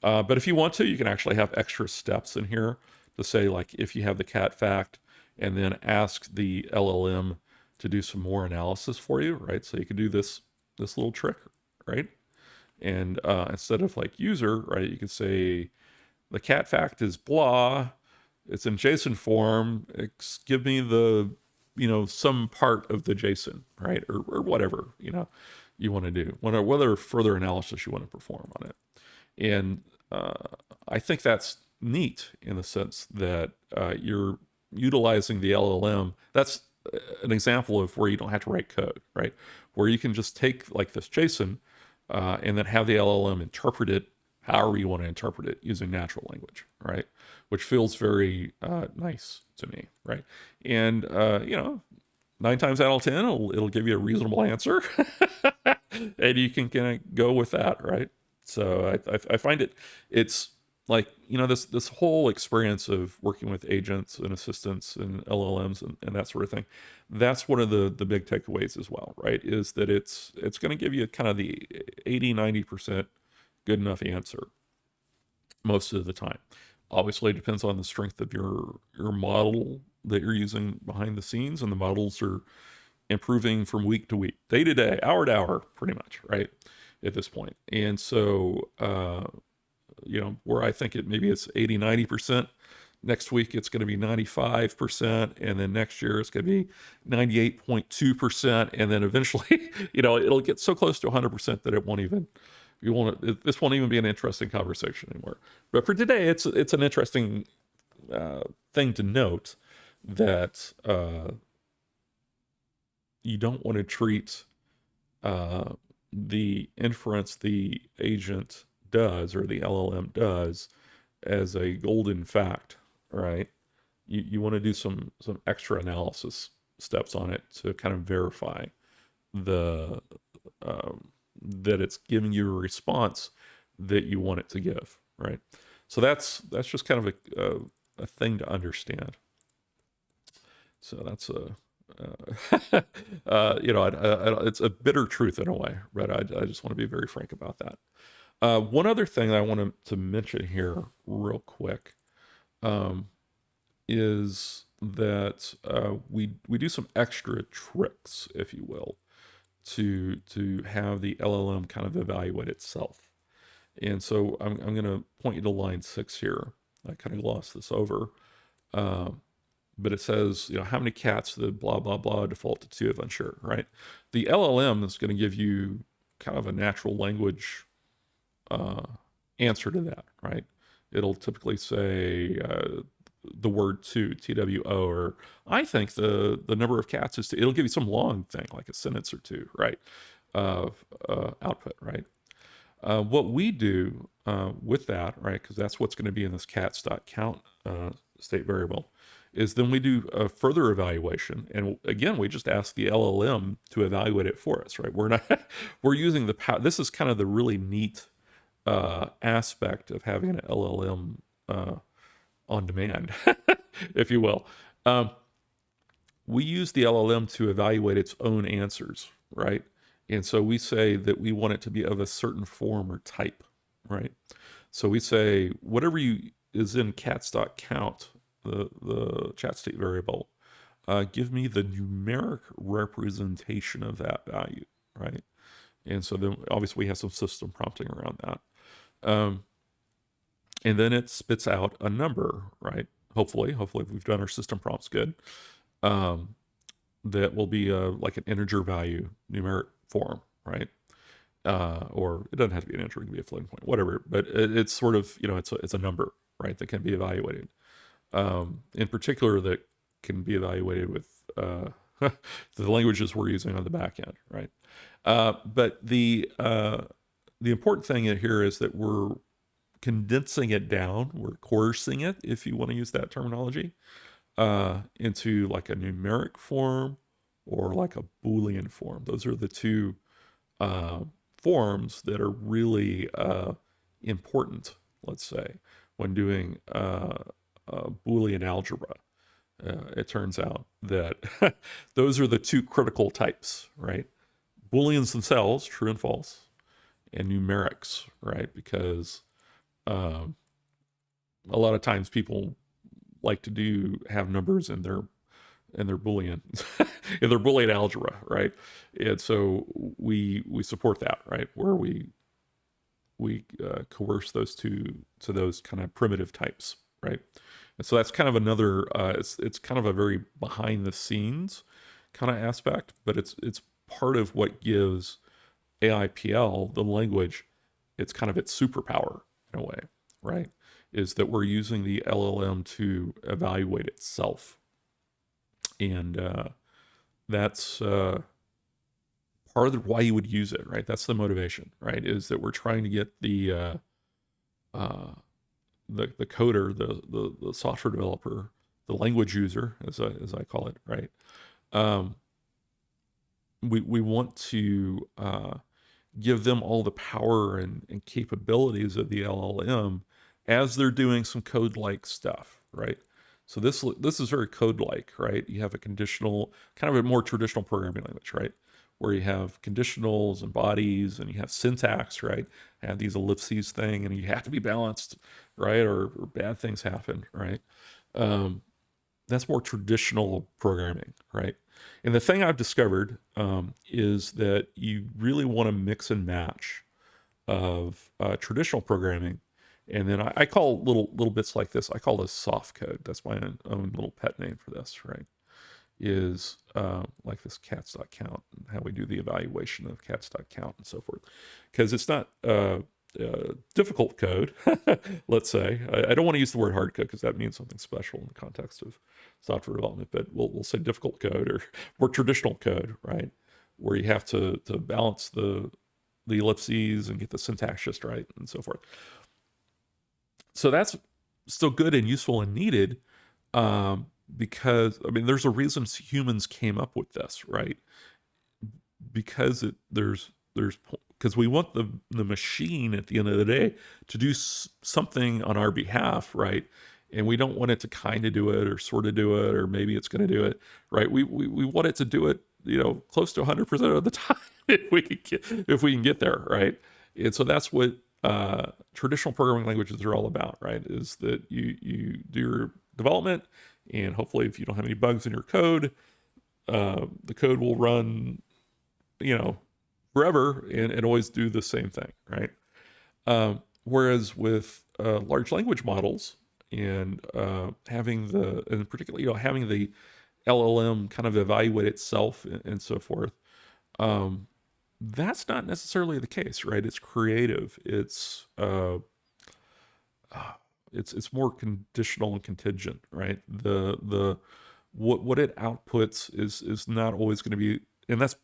Speaker 1: But if you want to, you can actually have extra steps in here to say, like, if you have the cat fact, and then ask the LLM to do some more analysis for you, right? So you can do this little trick, right? And instead of like user, right, you can say the cat fact is blah. It's in JSON form. Give me the, some part of the JSON, right? Or whatever, you want to do, whether further analysis you want to perform on it. And I think that's neat in the sense that you're utilizing the LLM. That's an example of where you don't have to write code, right? Where you can just take like this JSON and then have the LLM interpret it however you want to interpret it using natural language, right? Which feels very nice to me, right? And, 9 times out of 10, it'll give you a reasonable answer. And you can kind of go with that, right? So I find it's like, this whole experience of working with agents and assistants and LLMs and that sort of thing. That's one of the big takeaways as well, right? Is that it's going to give you kind of the 80-90% good enough answer most of the time. Obviously, it depends on the strength of your model that you're using behind the scenes, and the models are improving from week to week, day to day, hour to hour, pretty much, right? At this point. And so, where I think maybe it's 80-90%. Next week, it's going to be 95%. And then next year, it's going to be 98.2%. And then eventually, it'll get so close to 100% that this won't even be an interesting conversation anymore. But for today, it's an interesting thing to note that you don't want to treat the inference the agent does or the LLM does as a golden fact, right? You want to do some extra analysis steps on it to kind of verify the that it's giving you a response that you want it to give, right? So that's just kind of a thing to understand. So that's it's a bitter truth in a way, but I just want to be very frank about that. One other thing I wanted to mention here real quick is that we do some extra tricks, if you will, to have the LLM kind of evaluate itself. And so I'm going to point you to line 6 here. I kind of glossed this over. But it says, how many cats the blah, blah, blah default to 2 if unsure, right? The LLM is going to give you kind of a natural language answer to that, right? It'll typically say the word 2, TWO, or I think the number of cats is 2. It'll give you some long thing, like a sentence or two, right? Output, right? What we do with that, right, because that's what's going to be in this cats.count state variable, is then we do a further evaluation. And again, we just ask the LLM to evaluate it for us, right? We're using the power. This is kind of the really neat aspect of having an LLM on demand, if you will. We use the LLM to evaluate its own answers, right? And so we say that we want it to be of a certain form or type, right? So we say whatever is in cats.count, the chat state variable, give me the numeric representation of that value, right? And so then obviously we have some system prompting around that. And then it spits out a number, right? Hopefully we've done our system prompts good. That will be like an integer value numeric form, right? Or it doesn't have to be an integer, it can be a floating point, whatever. But it's sort of, it's a number, right, that can be evaluated. In particular, that can be evaluated with the languages we're using on the back end, right? But the important thing here is that we're condensing it down, we're coercing it, if you want to use that terminology, into like a numeric form or like a Boolean form. Those are the two forms that are really important, let's say, when doing Boolean algebra. It turns out that those are the two critical types, right? Booleans themselves, true and false, and numerics, right? Because a lot of times people like to have numbers in their Boolean in their Boolean algebra, right? And so we support that, right? Where we coerce those two to those kind of primitive types, right? And so that's kind of another it's kind of a very behind the scenes kind of aspect, but it's part of what gives AIPL, the language, it's kind of its superpower in a way, right? Is that we're using the LLM to evaluate itself. And that's part of why you would use it, right? That's the motivation, right? Is that we're trying to get the uh, the coder, the software developer, the language user, as I call it, right? Um, we want to give them all the power and capabilities of the LLM as they're doing some code-like stuff, right? So this is very code-like, right? You have a conditional, kind of a more traditional programming language, right? Where you have conditionals and bodies, and you have syntax, right? Have these ellipses thing, and you have to be balanced, right? Or bad things happen, right? Um, that's more traditional programming, right? And the thing I've discovered is that you really want to mix and match of traditional programming, and then I call little bits like this. I call this soft code. That's my own little pet name for this, right? Is like this cats.count and how we do the evaluation of cats.count and so forth, because it's not difficult code. Let's say I don't want to use the word hard code because that means something special in the context of software development, but we'll say difficult code or more traditional code, right? Where you have to balance the ellipses and get the syntax just right and so forth. So that's still good and useful and needed, because I mean, there's a reason humans came up with this, right? Because there's because we want the machine at the end of the day to do something on our behalf, right? And we don't want it to kind of do it or sort of do it or maybe it's going to do it, right? We want it to do it, close to 100% of the time if we can get there, right? And so that's what traditional programming languages are all about, right? Is that you do your development, and hopefully, if you don't have any bugs in your code, the code will run, you know, forever and always do the same thing, right? Whereas with large language models and and particularly, having the LLM kind of evaluate itself and so forth, um, that's not necessarily the case, right? It's creative. It's more conditional and contingent, right? The what it outputs is not always going to be, and that's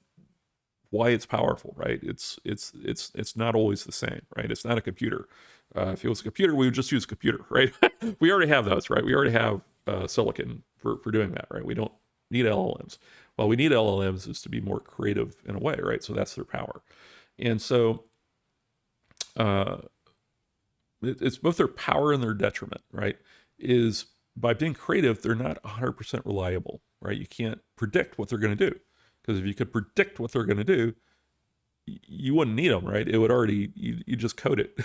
Speaker 1: why it's powerful, right? It's not always the same, right? It's not a computer. If it was a computer, we would just use a computer, right? We already have those, right? We already have silicon for doing that, right? We don't need LLMs. Well, we need LLMs is to be more creative in a way, right? So that's their power, and so uh, it's both their power and their detriment, right? Is by being creative, they're not 100% reliable, right? You can't predict what they're going to do, because if you could predict what they're going to do, you wouldn't need them, right? It would already, you just code it.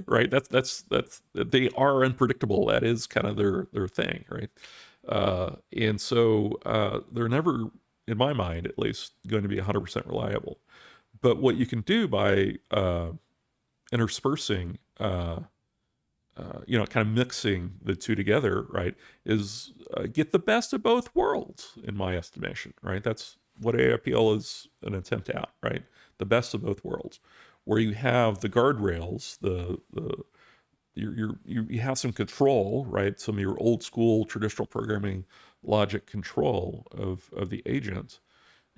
Speaker 1: Right? That's they are unpredictable. That is kind of their thing, right? And so they're never, in my mind at least, going to be 100% reliable. But what you can do by interspersing, kind of mixing the two together, right, is get the best of both worlds, in my estimation, right? That's what AIPL is an attempt at, right? The best of both worlds, where you have the guardrails, you have some control, right? Some of your old school traditional programming logic control of the agent,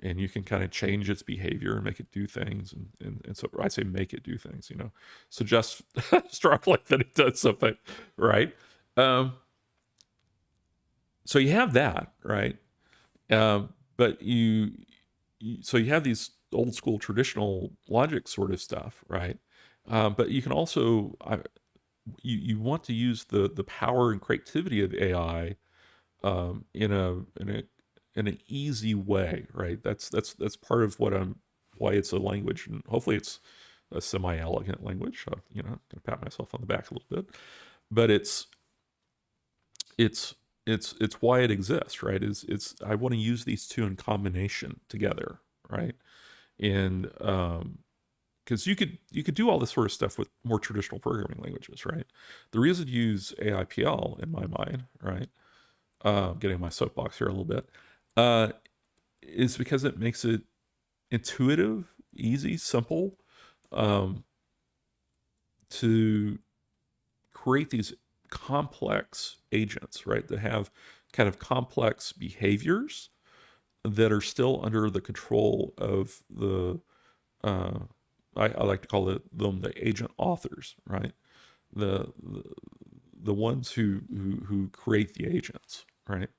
Speaker 1: and you can kind of change its behavior and make it do things. And so I say make it do things, suggest strongly that it does something, right? Um, so you have that, right? But so you have these old school traditional logic sort of stuff, right? But you can also, you want to use the power and creativity of AI in an easy way, right? That's part of why it's a language, and hopefully it's a semi-elegant language. I'm gonna pat myself on the back a little bit, but it's it's why it exists, right? It's I want to use these two in combination together, right? And because you could do all this sort of stuff with more traditional programming languages, right? The reason to use AIPL, in my mind, right? Getting my soapbox here a little bit, uh, is because it makes it intuitive, easy, simple, um, to create these complex agents, right? That have kind of complex behaviors that are still under the control of the uh, I like to call them the agent authors, right? The the ones who create the agents, right?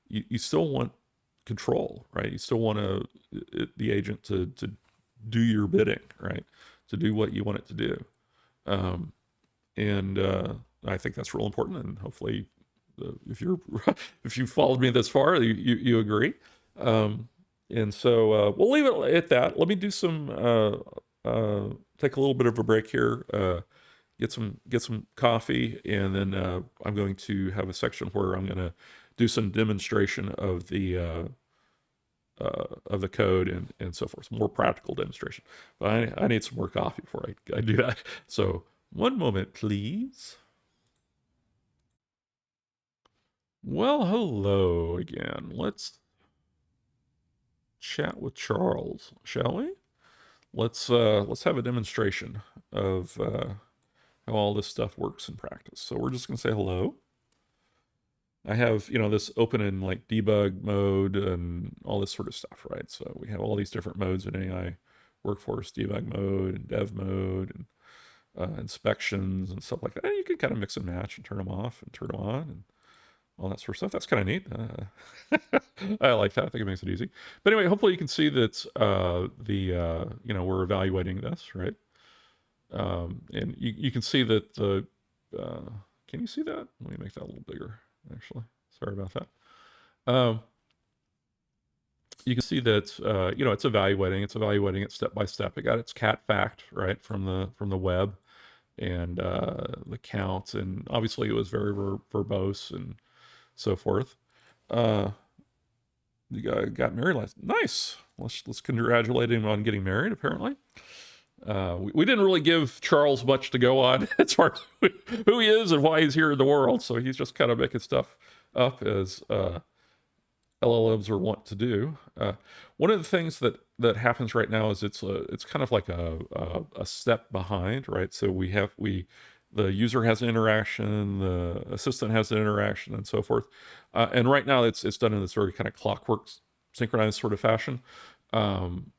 Speaker 1: You still want control, right? You still want the agent to do your bidding, right? To do what you want it to do. Um, and I think that's real important. And hopefully, if you're if you followed me this far, you agree. Um, and so we'll leave it at that. Let me do some take a little bit of a break here. Get some coffee, and then I'm going to have a section where I'm going to do some demonstration of the code and so forth, some more practical demonstration. But I need some more coffee before I do that. So one moment, please. Well, hello again. Let's chat with Charles, shall we? Let's have a demonstration of how all this stuff works in practice. So we're just gonna say hello. I have, this open in like debug mode and all this sort of stuff, right? So we have all these different modes in AI workforce, debug mode and dev mode and inspections and stuff like that. And you can kind of mix and match and turn them off and turn them on and all that sort of stuff. That's kind of neat. I like that. I think it makes it easy. But anyway, hopefully you can see that we're evaluating this, right? And you can see that can you see that? Let me make that a little bigger, actually. Sorry about that. Um, you can see that it's evaluating. It's evaluating it step by step. It got its cat fact right from the web and the count, and obviously it was very verbose and so forth. Uh, the guy got married last. Nice. Let's congratulate him on getting married. Apparently, we didn't really give Charles much to go on as far as who he is and why he's here in the world. So he's just kind of making stuff up as LLMs are wont to do. One of the things that happens right now is it's kind of like a step behind, right? So the user has an interaction, the assistant has an interaction, and so forth. And right now it's done in this very kind of clockwork synchronized sort of fashion. Um,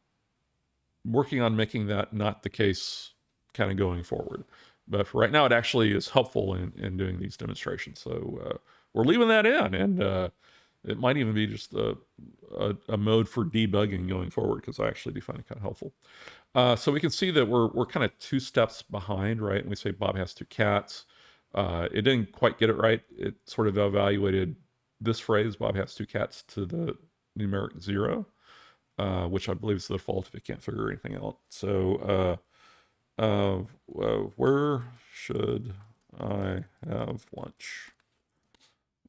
Speaker 1: Working on making that not the case kind of going forward. But for right now, it actually is helpful in doing these demonstrations. So we're leaving that in, and it might even be just a mode for debugging going forward, because I actually do find it kind of helpful. So we can see that we're kind of 2 steps behind, right? And we say Bob has 2 cats. It didn't quite get it right. It sort of evaluated this phrase, Bob has 2 cats, to the numeric 0, which I believe is the default if it can't figure anything out. So where should I have lunch?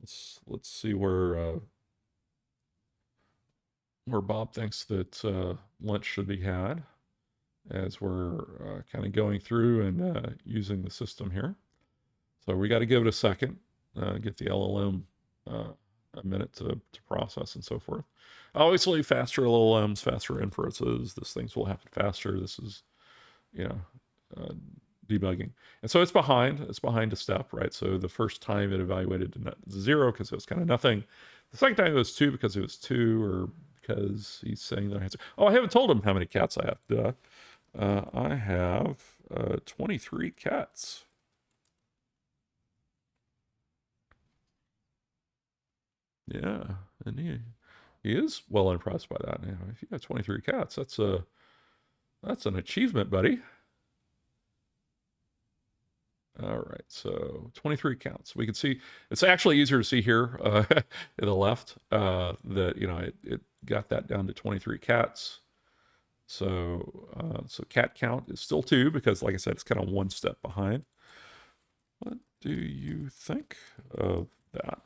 Speaker 1: Let's see where Bob thinks that lunch should be had, as we're kind of going through and using the system here. So we got to give it a second, get the LLM a minute to process and so forth. Obviously, faster LLMs, faster inferences. This things will happen faster. This is, you know, uh, debugging. And so it's behind. It's behind a step, right? So the first time it evaluated to 0 because it was kind of nothing. The second time it was 2 because it was 2, or because he's saying that I have to. Oh, I haven't told him how many cats I have. I have 23 cats. Yeah, and he is well impressed by that. If you got 23 cats, that's an achievement, buddy. All right, so 23 counts. We can see it's actually easier to see here to the left that it got that down to 23 cats. So cat count is still 2 because, like I said, it's kind of 1 step behind. What do you think of that?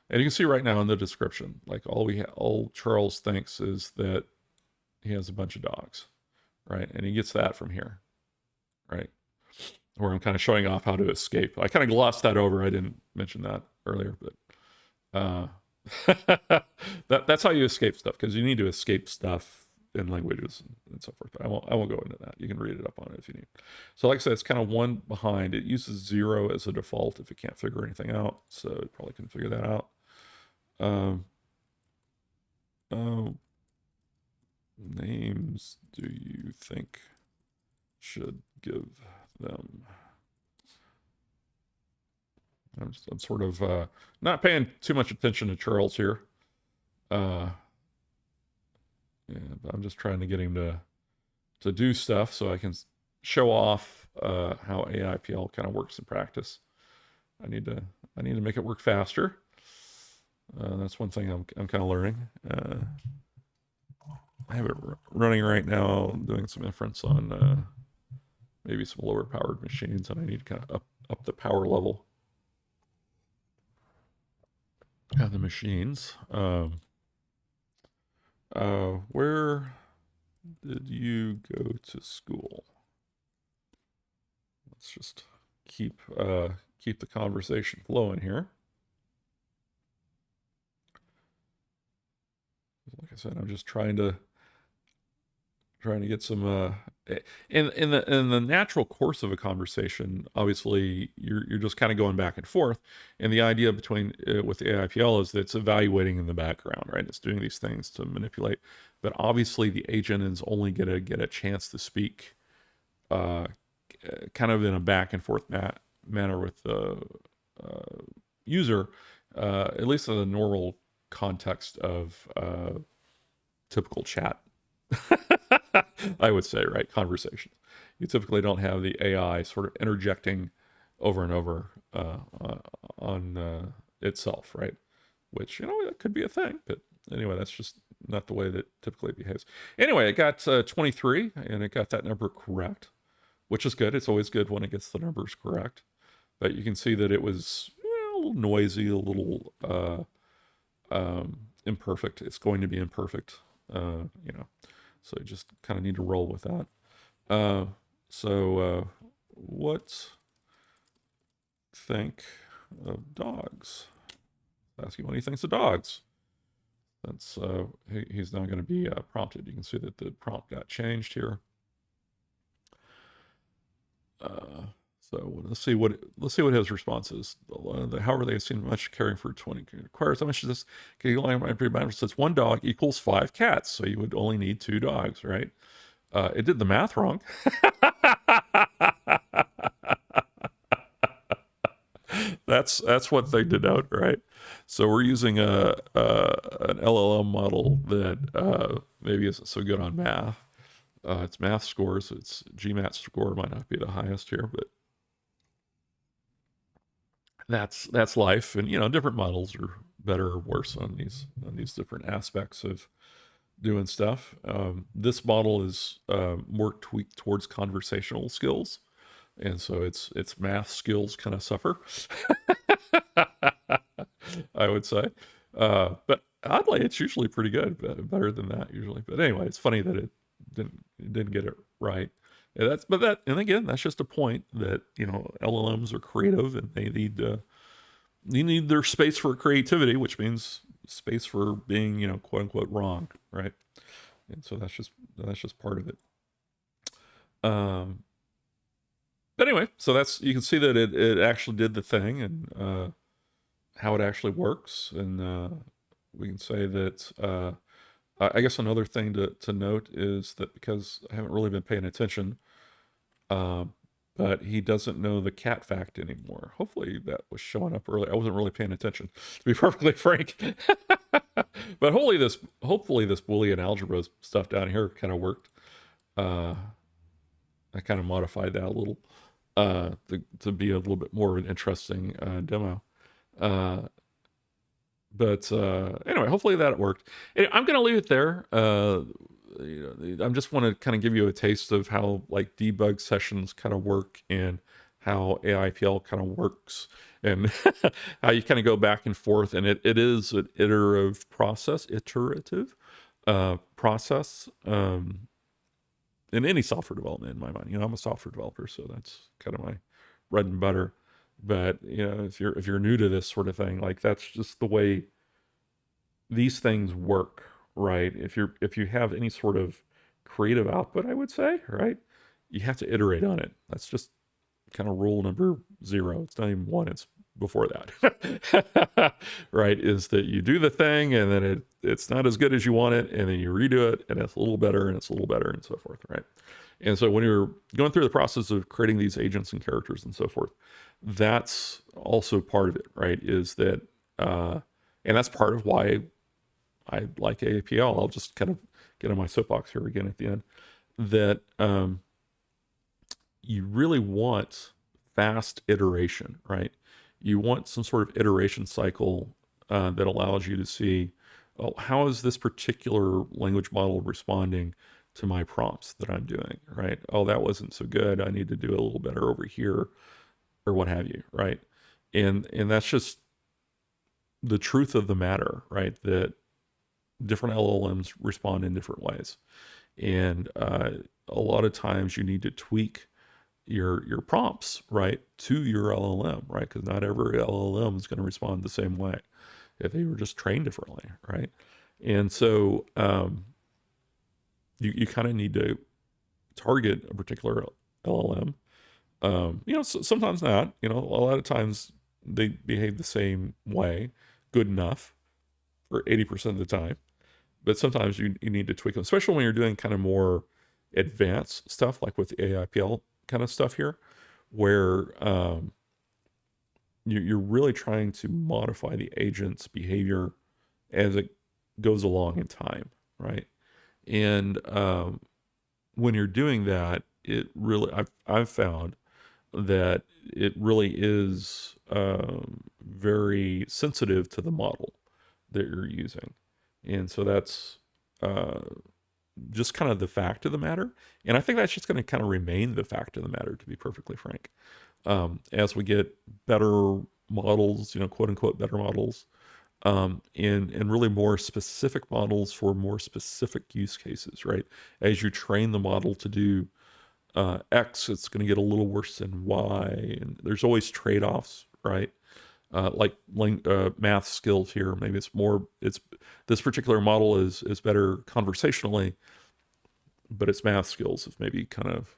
Speaker 1: And you can see right now in the description, like all Charles thinks is that he has a bunch of dogs, right? And he gets that from here, right? Where I'm kind of showing off how to escape. I kind of glossed that over. I didn't mention that earlier, but that's how you escape stuff, because you need to escape stuff in languages and so forth. But I won't go into that. You can read it up on it if you need. So like I said, it's kind of 1 behind. It uses 0 as a default if it can't figure anything out. So it probably can figure that out. Oh, names do you think should give them. I'm sort of not paying too much attention to Charles here. Yeah, but I'm just trying to get him to do stuff so I can show off how AIPL kind of works in practice. I need to make it work faster. That's one thing I'm kind of learning. I have it running right now, doing some inference on maybe some lower powered machines, and I need to kind of up the power level of the machines. Where did you go to school? Let's just keep the conversation flowing here. Like I said, I'm just trying to get some in the natural course of a conversation. Obviously, you're just kind of going back and forth, and the idea between with the AIPL is that it's evaluating in the background, right? It's doing these things to manipulate, but obviously the agent is only going to get a chance to speak kind of in a back and forth manner with the user, at least in the normal context of typical chat. I would say, right? Conversations. You typically don't have the AI sort of interjecting over and over on itself, right? Which, that could be a thing. But anyway, that's just not the way that typically it behaves. Anyway, it got 23, and it got that number correct, which is good. It's always good when it gets the numbers correct. But you can see that it was a little noisy, a little imperfect. It's going to be imperfect, So you just kind of need to roll with that. What think of dogs? Asking what he thinks of dogs. That's he's now going to be prompted. You can see that the prompt got changed here. So let's see what his response is. However, they seem much caring for 20 requires how much is this? Okay, you only my says 1 dog equals 5 cats, so you would only need 2 dogs, right? It did the math wrong. That's what they denote, right? So we're using an LLM model that maybe isn't so good on math. Its math scores, its GMAT score might not be the highest here, but that's life. And different models are better or worse on these different aspects of doing stuff. This model is more tweaked towards conversational skills, and so its math skills kind of suffer. I would say, but oddly, it's usually pretty good, better than that usually. But anyway, it's funny that it didn't get it right. And again, that's just a point that LLMs are creative, and they need their space for creativity, which means space for being quote unquote wrong, right? And so that's just part of it. But anyway, so you can see that it actually did the thing, and how it actually works, and we can say that. I guess another thing to note is that, because I haven't really been paying attention, but he doesn't know the cat fact anymore. Hopefully that was showing up early. I wasn't really paying attention, to be perfectly frank. But hopefully this Boolean algebra stuff down here kind of worked. I kind of modified that a little to be a little bit more of an interesting demo. But anyway, hopefully that worked. Anyway, I'm going to leave it there. I just want to kind of give you a taste of how like debug sessions kind of work, and how AIPL kind of works, and how you kind of go back and forth. And it is an iterative process in any software development, in my mind. I'm a software developer, so that's kind of my bread and butter. But if you're new to this sort of thing, like, that's just the way these things work, right? If you have any sort of creative output, I would say, right, you have to iterate on it. That's just kind of rule number 0. It's not even 1, it's before that. Right? Is that you do the thing, and then it's not as good as you want it, and then you redo it, and it's a little better, and it's a little better, and so forth, right? And so when you're going through the process of creating these agents and characters and so forth, that's also part of it, right? Is that, and that's part of why I like AIPL. I'll just kind of get on my soapbox here again at the end. That you really want fast iteration, right? You want some sort of iteration cycle that allows you to see, oh, how is this particular language model responding to my prompts that I'm doing, right? Oh, that wasn't so good. I need to do a little better over here, or what have you, right? And that's just the truth of the matter, right? That different LLMs respond in different ways, and a lot of times you need to tweak your prompts, right, to your LLM, right? Because not every LLM is going to respond the same way if they were just trained differently, right? And so you kind of need to target a particular LLM. Sometimes not. A lot of times they behave the same way, good enough for 80% of the time. But sometimes you need to tweak them, especially when you're doing kind of more advanced stuff, like with the AIPL kind of stuff here, where you're really trying to modify the agent's behavior as it goes along in time, right? And when you're doing that, it really, I've found that it really is very sensitive to the model that you're using. And so that's uh, just kind of the fact of the matter. And I think that's just going to kind of remain the fact of the matter, to be perfectly frank. As we get better models, quote unquote, better models, and really more specific models for more specific use cases, right? As you train the model to do X, it's going to get a little worse than Y. And there's always trade offs, right? Like math skills here. Maybe it's this particular model is better conversationally, but its math skills is maybe kind of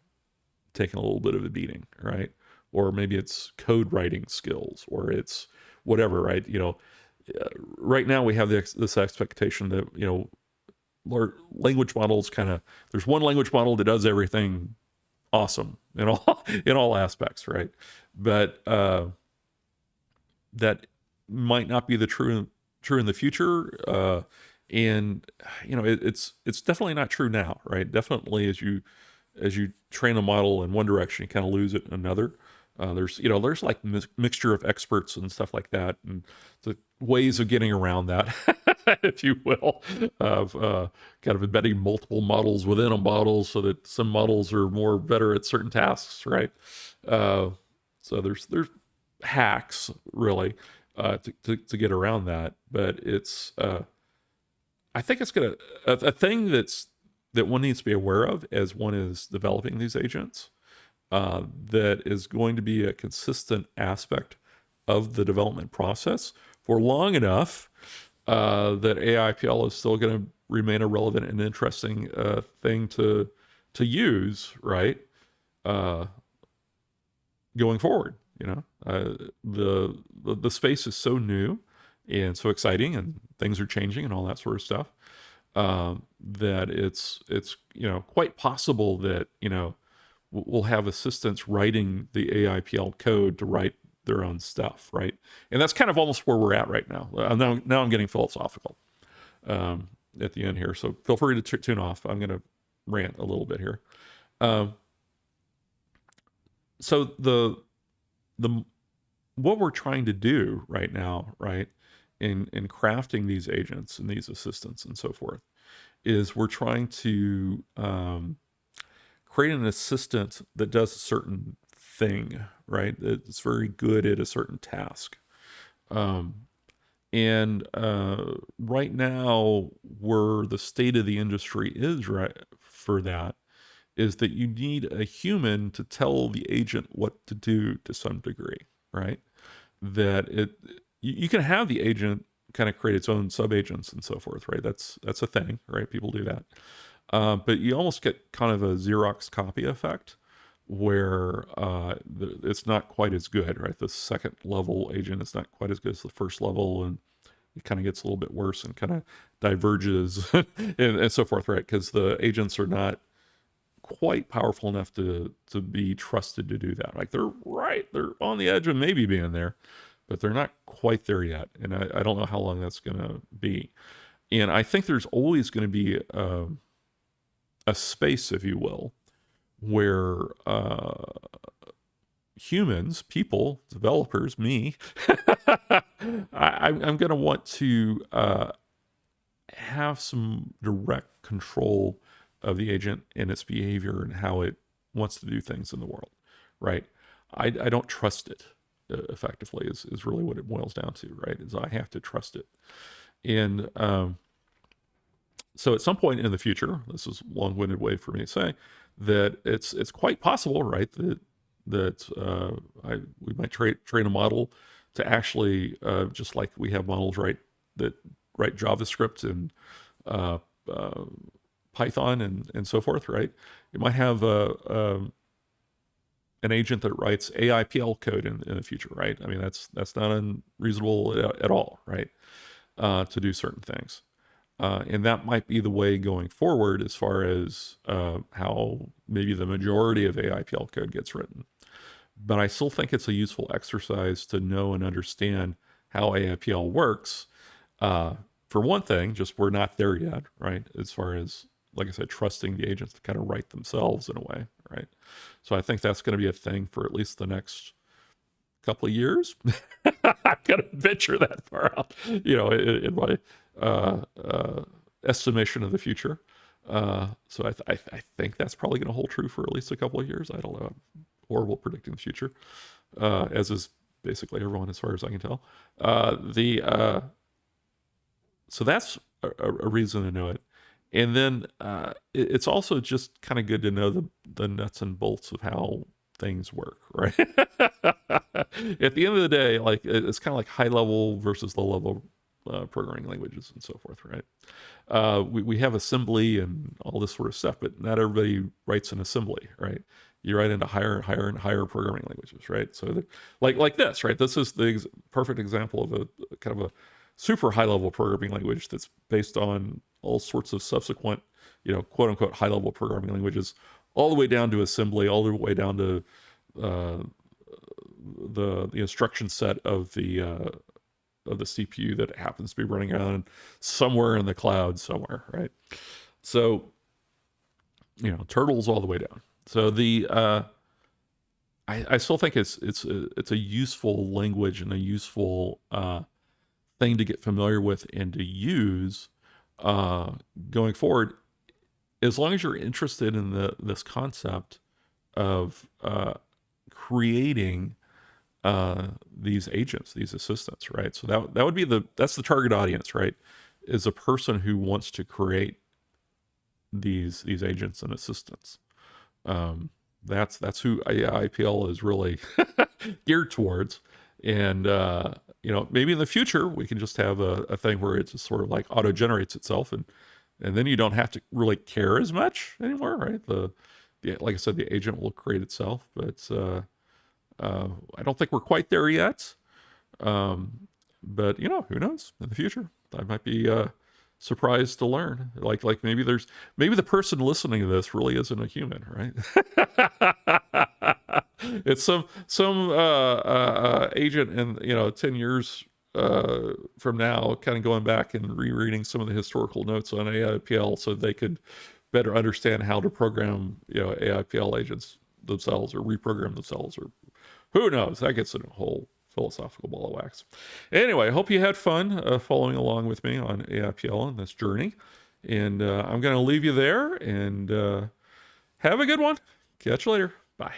Speaker 1: taking a little bit of a beating, right? Or maybe it's code writing skills, or it's whatever, right? Right now we have this expectation that language models kind of, there's one language model that does everything awesome in all in all aspects, right? But that might not be the true in the future, and it's definitely not true now, right? Definitely as you train a model in one direction, you kind of lose it in another. There's like mixture of experts and stuff like that, and the ways of getting around that, if you will, of kind of embedding multiple models within a model so that some models are more better at certain tasks, right? So there's hacks really to get around that, but it's I think it's gonna a thing that one needs to be aware of as one is developing these agents, that is going to be a consistent aspect of the development process for long enough that AIPL is still going to remain a relevant and interesting thing to use, right? Uh, Going forward, the space is so new and so exciting, and things are changing and all that sort of stuff, that it's quite possible that we'll have assistants writing the AIPL code to write their own stuff, right? And that's kind of almost where we're at right now. Now I'm getting philosophical at the end here, so feel free to tune off. I'm going to rant a little bit here. So the what we're trying to do right now, right, in crafting these agents and these assistants and so forth, is we're trying to create an assistant that does a certain thing, right? It's very good at a certain task. And right now, where the state of the industry is right for that is that you need a human to tell the agent what to do to some degree, right? That you can have the agent kind of create its own sub-agents and so forth, right? That's a thing, right? People do that. But you almost get kind of a Xerox copy effect where it's not quite as good, right? The second level agent is not quite as good as the first level, and it kind of gets a little bit worse and kind of diverges and so forth, right? Because the agents are not quite powerful enough to be trusted to do that. Like they're on the edge of maybe being there, but they're not quite there yet. And I don't know how long that's going to be. And I think there's always going to be a space, if you will, where humans, people, developers, me, I'm going to want to have some direct control of the agent and its behavior and how it wants to do things in the world, right? I don't trust it effectively is really what it boils down to, right? Is I have to trust it. And so at some point in the future, this is a long-winded way for me to say that it's quite possible, right, that we might train a model to actually just like we have models that write JavaScript and Python and so forth, right? You might have an agent that writes AIPL code in the future, right? I mean, that's not unreasonable at all, right? To do certain things. And that might be the way going forward as far as how maybe the majority of AIPL code gets written. But I still think it's a useful exercise to know and understand how AIPL works. For one thing, just we're not there yet, right? As far as, like I said, trusting the agents to kind of write themselves in a way, right? So I think that's going to be a thing for at least the next couple of years. I'm going to venture that far out, in my estimation of the future. So I think that's probably going to hold true for at least a couple of years. I don't know. I'm horrible predicting the future, as is basically everyone, as far as I can tell. So that's a reason to know it. And then it's also just kind of good to know the nuts and bolts of how things work, right? At the end of the day, like it's kind of like high level versus low level programming languages and so forth, right? We have assembly and all this sort of stuff, but not everybody writes in assembly, right? You write into higher and higher and higher programming languages, right? So like this, right? This is the perfect example of a kind of a super high level programming language that's based on all sorts of subsequent, quote unquote high level programming languages, all the way down to assembly, all the way down to the instruction set of the CPU that happens to be running on somewhere in the cloud somewhere, right? So, turtles all the way down. So I still think it's a useful language and a useful thing to get familiar with and to use going forward, as long as you're interested in this concept of creating these agents, these assistants, right? So that would be that's the target audience, right? Is a person who wants to create these agents and assistants. That's who AIPL is really geared towards. And maybe in the future we can just have a thing where it just sort of like auto generates itself, and then you don't have to really care as much anymore, right? Like I said, the agent will create itself, but I don't think we're quite there yet. But who knows in the future? I might be surprised to learn. Like maybe the person listening to this really isn't a human, right? It's some agent in 10 years from now, kind of going back and rereading some of the historical notes on AIPL so they could better understand how to program AIPL agents themselves or reprogram themselves, or who knows. That gets in a whole philosophical ball of wax. Anyway, I hope you had fun following along with me on AIPL on this journey, and I'm going to leave you there, and have a good one. Catch you later. Bye.